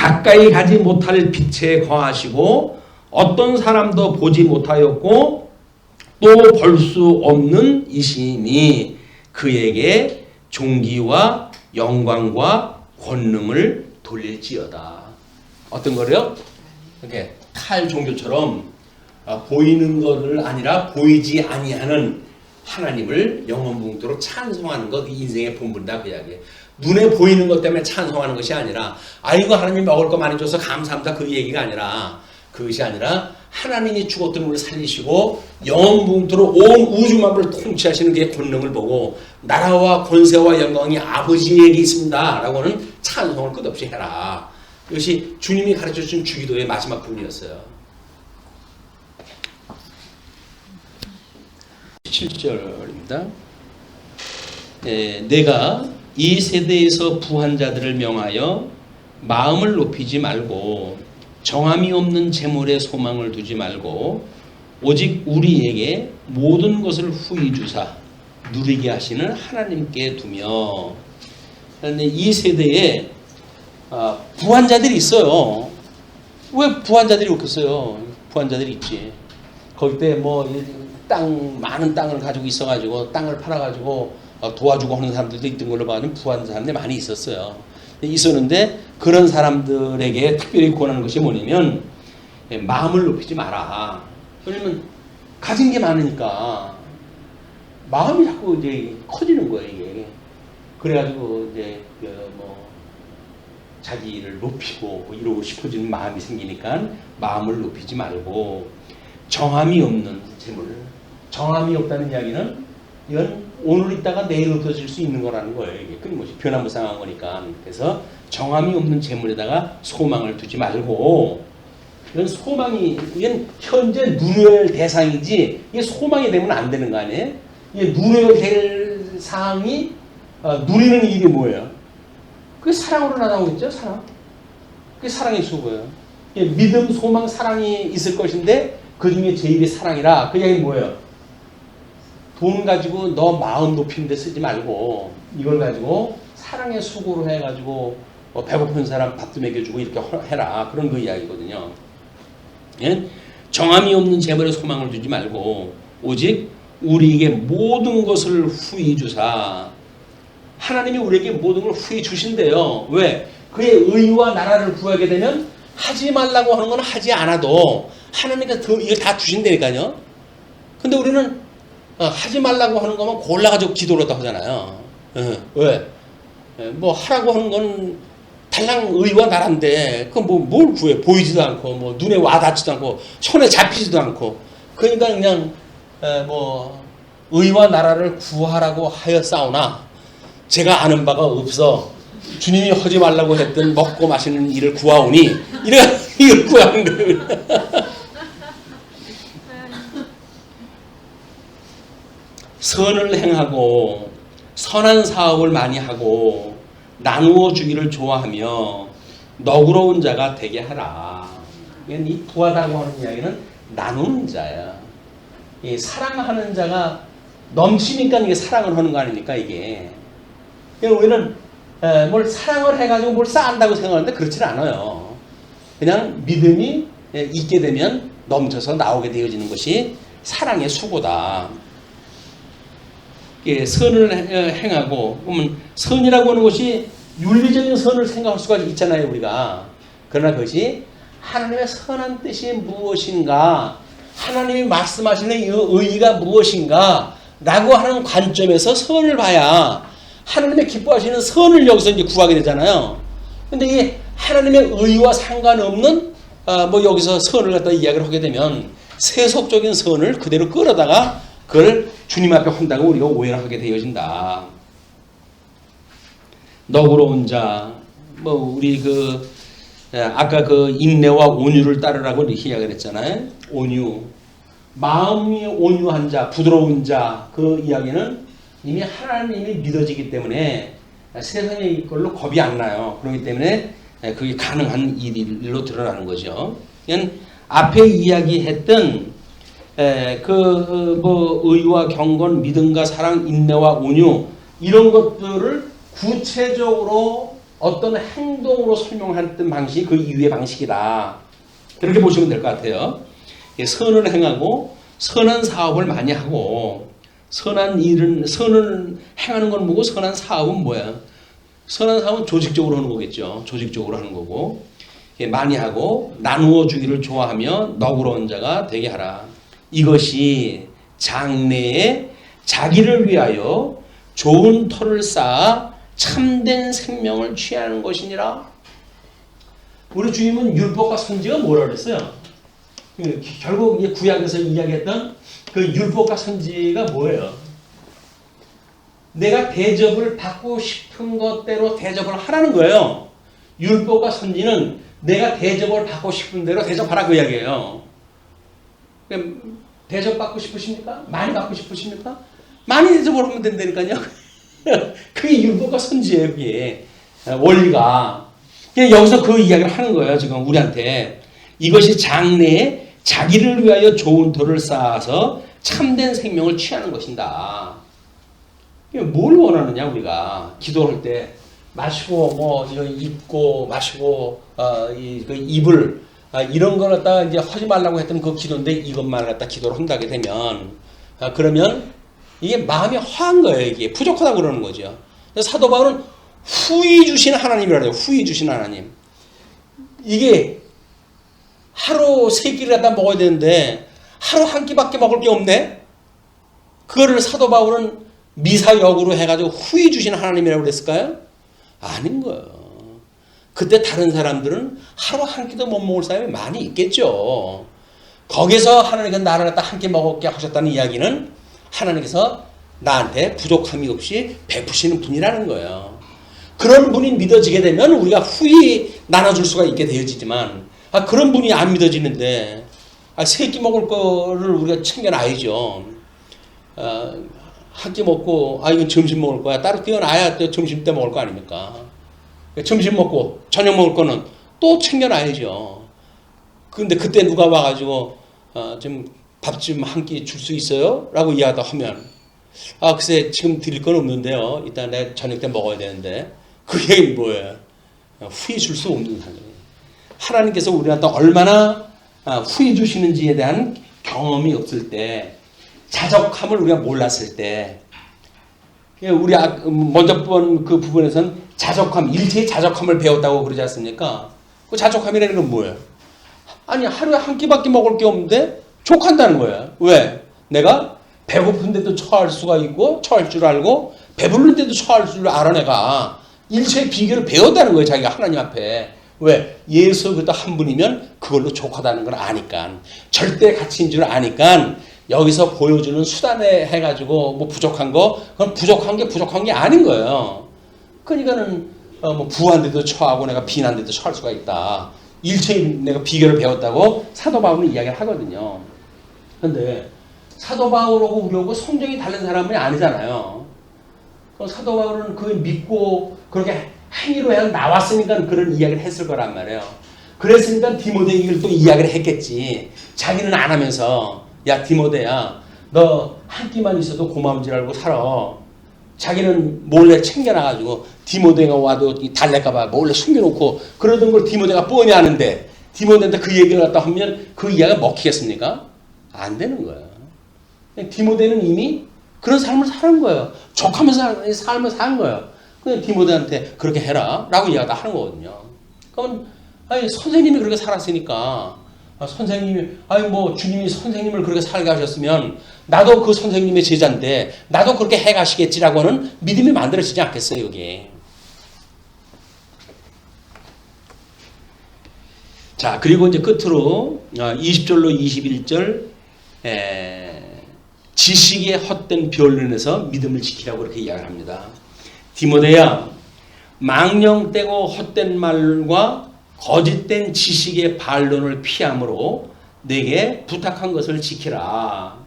가까이 가지 못할 빛에 거하시고 어떤 사람도 보지 못하였고 또 볼 수 없는 이시니 그에게 존귀와 영광과 권능을 돌릴지어다. 어떤 거래요? 이렇게 칼 종교처럼 보이는 것을 아니라 보이지 아니하는 하나님을 영원붕토록 찬송하는 것, 인생의 본분이다 그 이야기예요. 눈에 보이는 것 때문에 찬송하는 것이 아니라 아이고 하나님 먹을 거 많이 줘서 감사합니다 그 얘기가 아니라, 그것이 아니라 하나님이 죽었던 우리를 살리시고 영원붕토록 온 우주만물을 통치하시는 그의 권능을 보고 나라와 권세와 영광이 아버지에게 있습니다 라고는 찬송을 끝없이 해라. 이것이 주님이 가르쳐준 주기도의 마지막 부분이었어요. 7절입니다. 내가 이 세대에서 부한 자들을 명하여 마음을 높이지 말고 정함이 없는 재물에 소망을 두지 말고 오직 우리에게 모든 것을 후히 주사 누리게 하시는 하나님께 두며. 그런데 이 세대에 부한 자들이 있어요. 왜 부한 자들이 없겠어요? 부한 자들이 있지. 거기 때 뭐 많은 땅을 가지고 있어가지고 땅을 팔아가지고 도와주고 하는 사람들도 있던 걸로 봐도 부한 사람들이 많이 있었어요. 있었는데 그런 사람들에게 특별히 권하는 것이 뭐냐면 마음을 높이지 마라. 왜냐면 가진 게 많으니까 마음이 자꾸 이제 커지는 거예요, 이게. 그래가지고 이제 자기를 높이고 이러고 싶어지는 마음이 생기니까 마음을 높이지 말고 정함이 없는 재물. 정함이 없다는 이야기는 이건 오늘 있다가 내일 없어질 수 있는 거라는 거예요. 이게 끊임없이 변화무쌍한 거니까. 그래서 정함이 없는 재물에다가 소망을 두지 말고, 이건 소망이, 이건 현재 누려야 할 대상이지 이게 소망이 되면 안 되는 거 아니에요? 이게 누려야 될 사항이 누리는 일이 뭐예요? 그게 사랑으로 나타나고 있죠. 사랑. 그게 사랑의 수고예요. 믿음, 소망, 사랑이 있을 것인데 그 중에 제일이 사랑이라. 그 얘기는 뭐예요? 돈 가지고 너 마음 높이는 데 쓰지 말고 이걸 가지고 사랑의 수고로 해가지고 배고픈 사람 밥도 먹여주고 이렇게 해라. 그런 그 이야기거든요. 예? 정함이 없는 재물에 소망을 두지 말고 오직 우리에게 모든 것을 후히 주사. 하나님이 우리에게 모든 걸 후히 주신대요. 왜? 그의 의와 나라를 구하게 되면 하지 말라고 하는 건 하지 않아도 하나님께서 이걸 다 주신다니까요. 근데 우리는 하지 말라고 하는 거면 골라가지고 기도를 하다 하잖아요. 왜? 뭐 하라고 하는 건 달랑 의와 나라인데 그 뭘 구해? 보이지도 않고 뭐 눈에 와닿지도 않고 손에 잡히지도 않고. 그러니까 그냥 뭐 의와 나라를 구하라고 하였사오나 제가 아는 바가 없어 주님이 하지 말라고 했던 먹고 마시는 일을 구하오니 이걸 구하는 거예요. 선을 행하고 선한 사업을 많이 하고 나누어 주기를 좋아하며 너그러운 자가 되게 하라. 이 부하다고 하는 이야기는 나누는 자야. 이 사랑하는 자가 넘치니까 이게 사랑을 하는 거 아닙니까 이게. 우리는 뭘 사랑을 해가지고 뭘 쌓는다고 생각하는데 그렇지 않아요. 그냥 믿음이 있게 되면 넘쳐서 나오게 되어지는 것이 사랑의 수고다. 선을 행하고, 그러면 선이라고 하는 것이 윤리적인 선을 생각할 수가 있잖아요, 우리가. 그러나 그것이 하나님의 선한 뜻이 무엇인가, 하나님이 말씀하시는 이 의의가 무엇인가 라고 하는 관점에서 선을 봐야 하나님의 기뻐하시는 선을 여기서 이제 구하게 되잖아요. 근데 이 하나님의 의의와 상관없는 뭐 여기서 선을 갖다 이야기를 하게 되면 세속적인 선을 그대로 끌어다가 그걸 주님 앞에 한다고 우리가 오해를 하게 되어진다. 너그러운 자, 뭐 우리 아까 인내와 온유를 따르라고 이렇게 이야기를 했잖아요. 온유, 마음이 온유한 자, 부드러운 자, 그 이야기는 이미 하나님이 믿어지기 때문에 세상의 걸로 겁이 안 나요. 그렇기 때문에 그게 가능한 일로 드러나는 거죠. 그냥 앞에 이야기했던 의와 경건, 믿음과 사랑, 인내와 온유 이런 것들을 구체적으로 어떤 행동으로 설명했던 방식이 그 이유의 방식이다. 그렇게 보시면 될 것 같아요. 선을 행하고 선한 사업을 많이 하고 선한 일은 선을 행하는 건 뭐고 선한 사업은 뭐야? 선한 사업은 조직적으로 하는 거겠죠. 조직적으로 하는 거고 많이 하고 나누어 주기를 좋아하며 너그러운 자가 되게 하라. 이것이 장래에 자기를 위하여 좋은 터를 쌓아 참된 생명을 취하는 것이니라. 우리 주님은 율법과 선지가 뭐라 그랬어요? 결국 구약에서 이야기했던 그 율법과 선지가 뭐예요? 내가 대접을 받고 싶은 것대로 대접을 하라는 거예요. 율법과 선지는 내가 대접을 받고 싶은 대로 대접하라 그 이야기예요. 대접받고 싶으십니까? 많이 받고 싶으십니까? 많이 대접을 하면 된다니까요. 그게 율법과 선지예요. 그게 원리가. 여기서 그 이야기를 하는 거예요. 지금 우리한테. 이것이 장래에 자기를 위하여 좋은 터를 쌓아서 참된 생명을 취하는 것이다. 뭘 원하느냐 우리가 기도할 때 마시고 뭐 입고 마시고 입을 이런 걸 갖다가 이제 하지 말라고 했던 그 기도인데 이것만 갖다 기도를 한다게 되면 그러면 이게 마음이 허한 거예요. 이게 부족하다고 그러는 거죠. 사도 바울은 후히 주신 하나님이라 해요. 후히 주신 하나님. 이게 하루 3끼를 갖다 먹어야 되는데 하루 한 끼밖에 먹을 게 없네. 그거를 사도 바울은 미사역으로 해가지고 후히 주신 하나님이라고 그랬을까요? 아닌 거예요. 그때 다른 사람들은 하루 한 끼도 못 먹을 사람이 많이 있겠죠. 거기서 하나님께서 나를 갖다 한 끼 먹게 하셨다는 이야기는 하나님께서 나한테 부족함이 없이 베푸시는 분이라는 거예요. 그런 분이 믿어지게 되면 우리가 후히 나눠줄 수가 있게 되어지지만 그런 분이 안 믿어지는데 3끼 먹을 거를 우리가 챙겨놔야죠. 한 끼 먹고 이건 점심 먹을 거야. 따로 뛰어나야 점심 때 먹을 거 아닙니까? 점심 먹고 저녁 먹을 거는 또 챙겨놔야죠. 근데 그때 누가 와가지고 좀 밥 좀 한 끼 줄 수 있어요? 라고 이야기하다 하면 글쎄 지금 드릴 건 없는데요. 이따 내가 저녁 때 먹어야 되는데 그 얘기는 뭐예요? 후히 줄 수 없는 상황이에요. 하나님께서 우리한테 얼마나 후히 주시는지에 대한 경험이 없을 때 자적함을 우리가 몰랐을 때 우리 먼저 본 그 부분에서는 자적함, 일체의 자적함을 배웠다고 그러지 않습니까? 그 자적함이라는 건 뭐예요? 아니 하루에 한 끼밖에 먹을 게 없는데 족한다는 거예요. 왜? 내가 배고픈데도 처할 수가 있고 처할 줄 알고 배부른데도 처할 줄 알아. 내가 일체의 비결을 배웠다는 거예요. 자기가 하나님 앞에. 왜? 예수 그것도 한 분이면 그걸로 족하다는 걸 아니까 절대 가치인 줄 아니까 여기서 보여주는 수단에 해가지고 뭐 부족한 거 그건 부족한 게 아닌 거예요. 그러니까는 뭐 부한데도 처하고 내가 빈한데도 처할 수가 있다. 일체인 내가 비결을 배웠다고 사도 바울은 이야기를 하거든요. 그런데 사도 바울하고 우리하고 성정이 다른 사람이 아니잖아요. 사도 바울은 그걸 믿고 그렇게 행위로 해서 나왔으니까 그런 이야기를 했을 거란 말이에요. 그랬으니까 디모데에게 또 이야기를 했겠지. 자기는 안 하면서 야 디모데야 너 한 끼만 있어도 고마운 줄 알고 살아. 자기는 몰래 챙겨놔가지고 디모데가 와도 달랠까봐 몰래 숨겨놓고 그러던 걸 디모데가 뻔히 아는데 디모데한테 그 얘기를 갖다 하면 그 이야기가 먹히겠습니까? 안 되는 거예요. 디모데는 이미 그런 삶을 사는 거예요. 족하면서 삶을 사는 거예요. 그냥 디모데한테 그렇게 해라 라고 이야기를 하는 거거든요. 그러면 선생님이 그렇게 살았으니까 선생님이 뭐 주님이 선생님을 그렇게 살게 하셨으면 나도 그 선생님의 제자인데 나도 그렇게 해가시겠지라고 하는 믿음이 만들어지지 않겠어요. 여기. 자 그리고 이제 끝으로 20절로 21절 지식의 헛된 변론에서 믿음을 지키라고 그렇게 이야기를 합니다. 디모데야 망령되고 헛된 말과 거짓된 지식의 반론을 피함으로 내게 부탁한 것을 지키라.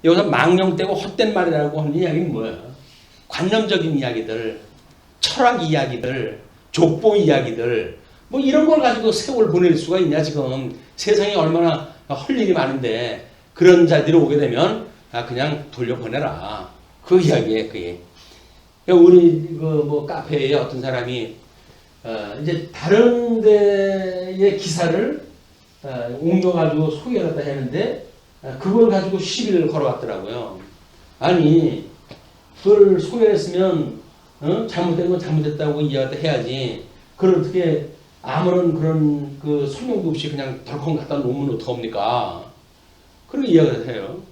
여기서 망령되고 헛된 말이라고 하는 이야기는 뭐예요? 관념적인 이야기들, 철학 이야기들, 족보 이야기들 뭐 이런 걸 가지고 세월 보낼 수가 있냐. 지금 세상에 얼마나 할 일이 많은데 그런 자들이 오게 되면 그냥 돌려보내라. 그 이야기예요. 그게. 우리 뭐 카페에 어떤 사람이 이제 다른 데의 기사를 옮겨가지고 소개를 갖다 했는데 그걸 가지고 시비를 걸어왔더라고요. 아니 그걸 소개했으면 잘못된 건 잘못됐다고 이야기 해야지. 그걸 어떻게 아무런 그런 그 설명도 없이 그냥 덜컹 갖다 놓으면 어떡합니까? 그렇게 이야기를 해요.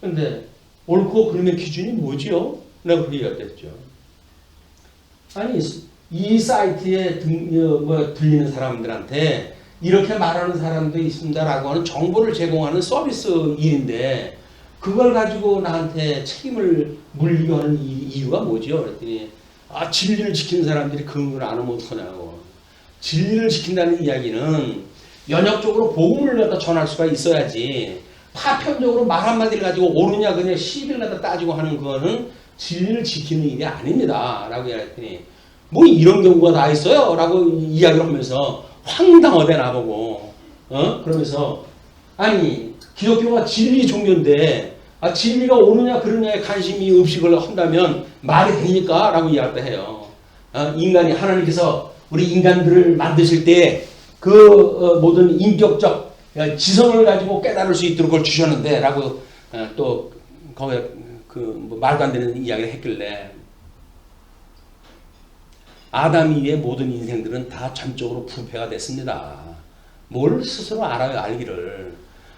근데 옳고 그름의 기준이 뭐지요? 내가 그렇게 이야기했죠. 아니 이 사이트에 들리는 사람들한테 이렇게 말하는 사람도 있습니다라고 하는 정보를 제공하는 서비스 일인데 그걸 가지고 나한테 책임을 물리게 하는 이유가 뭐지요? 그랬더니 진리를 지키는 사람들이 그런 걸 안 하면 어떡하냐고. 진리를 지킨다는 이야기는 연역적으로 복음을 갖다 전할 수가 있어야지 파편적으로 말 한마디를 가지고 옳으냐 그냥 시비를 갖다 따지고 하는 거는 진리를 지키는 일이 아닙니다 라고 이야기했더니 뭐 이런 경우가 다 있어요 라고 이야기를 하면서 황당하대 나보고 그러면서 아니 기독교가 진리 종교인데 진리가 옳으냐 그러냐에 관심이 없이 그걸 한다면 말이 됩니까? 라고 이야기를 해요. 인간이 하나님께서 우리 인간들을 만드실 때 그 모든 인격적 지성을 가지고 깨달을 수 있도록 그걸 주셨는데 라고 또 거기에 뭐 말도 안 되는 이야기를 했길래 아담 이후의 모든 인생들은 다 전적으로 부패가 됐습니다. 뭘 스스로 알아요, 알기를.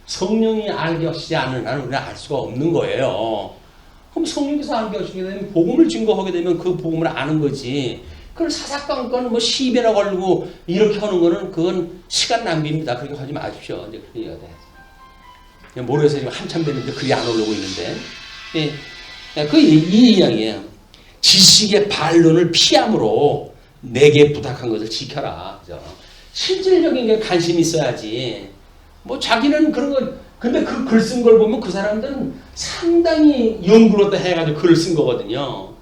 성령이 알게 하시지 않는 한은 우리는 알 수가 없는 거예요. 그럼 성령께서 알게 하시게 되면 복음을 증거하게 되면 그 복음을 아는 거지. 그걸 사사건건 뭐 시비나 걸고 이렇게 하는 거는 그건 시간 낭비입니다. 그렇게 하지 마십시오. 이제 그렇게 얘기해야 모르겠어 지금 한참 됐는데 글이 안 올라오고 있는데. 이 이야기예요. 지식의 반론을 피함으로 내게 부탁한 것을 지켜라. 그죠? 실질적인 게 관심이 있어야지. 뭐 자기는 그런 거 근데 그 글 쓴 걸 보면 그 사람들은 상당히 연구를 해가지고 글을 쓴 거거든요.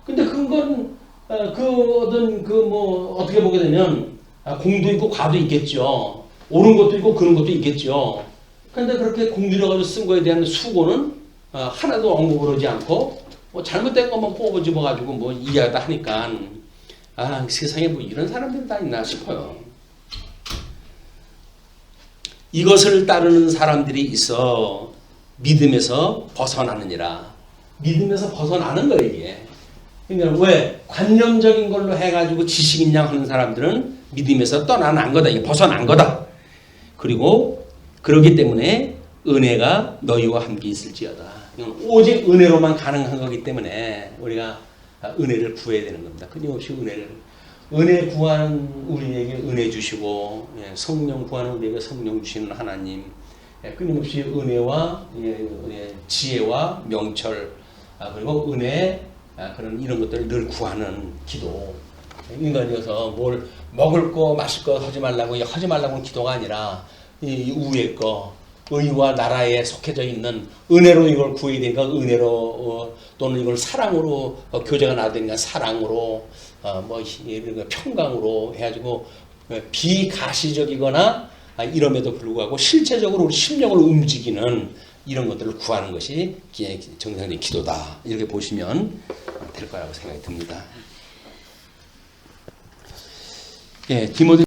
근데 그건 그 어떤 그 뭐 어떻게 보게 되면 공도 있고 과도 있겠죠. 옳은 것도 있고 그런 것도 있겠죠. 근데 그렇게 공들여가지고 쓴 거에 대한 수고는 하나도 언급을 하지 않고 뭐 잘못된 것만 뽑아 집어가지고 뭐 이야기다 하니까 세상에 뭐 이런 사람들이 다 있나 싶어요. 이것을 따르는 사람들이 있어 믿음에서 벗어나느니라. 믿음에서 벗어나는 거예요 이게. 그러니까 왜? 관념적인 걸로 해가지고 지식인양 하는 사람들은 믿음에서 떠나난 거다. 이게 벗어난 거다. 그리고 그렇기 때문에 은혜가 너희와 함께 있을지어다. 오직 은혜로만 가능한 거기 때문에 우리가 은혜를 구해야 되는 겁니다. 끊임없이 은혜 구하는 우리에게 은혜 주시고 성령 구하는 우리에게 성령 주시는 하나님, 끊임없이 은혜와 지혜와 명철 그리고 은혜 그런 이런 것들을 늘 구하는 기도. 인간이어서 뭘 먹을 거 마실 거 하지 말라고 하는 기도가 아니라 이 위의 거 의와 나라에 속해져 있는 은혜로 이걸 구해야 되니까 은혜로 또는 이걸 사랑으로 교제가 나야 되니까 사랑으로 뭐 평강으로 해가지고 비가시적이거나 이럼에도 불구하고 실제적으로 우리 심령을 움직이는 이런 것들을 구하는 것이 정상적인 기도다. 이렇게 보시면 될 거라고 생각이 듭니다. 디모데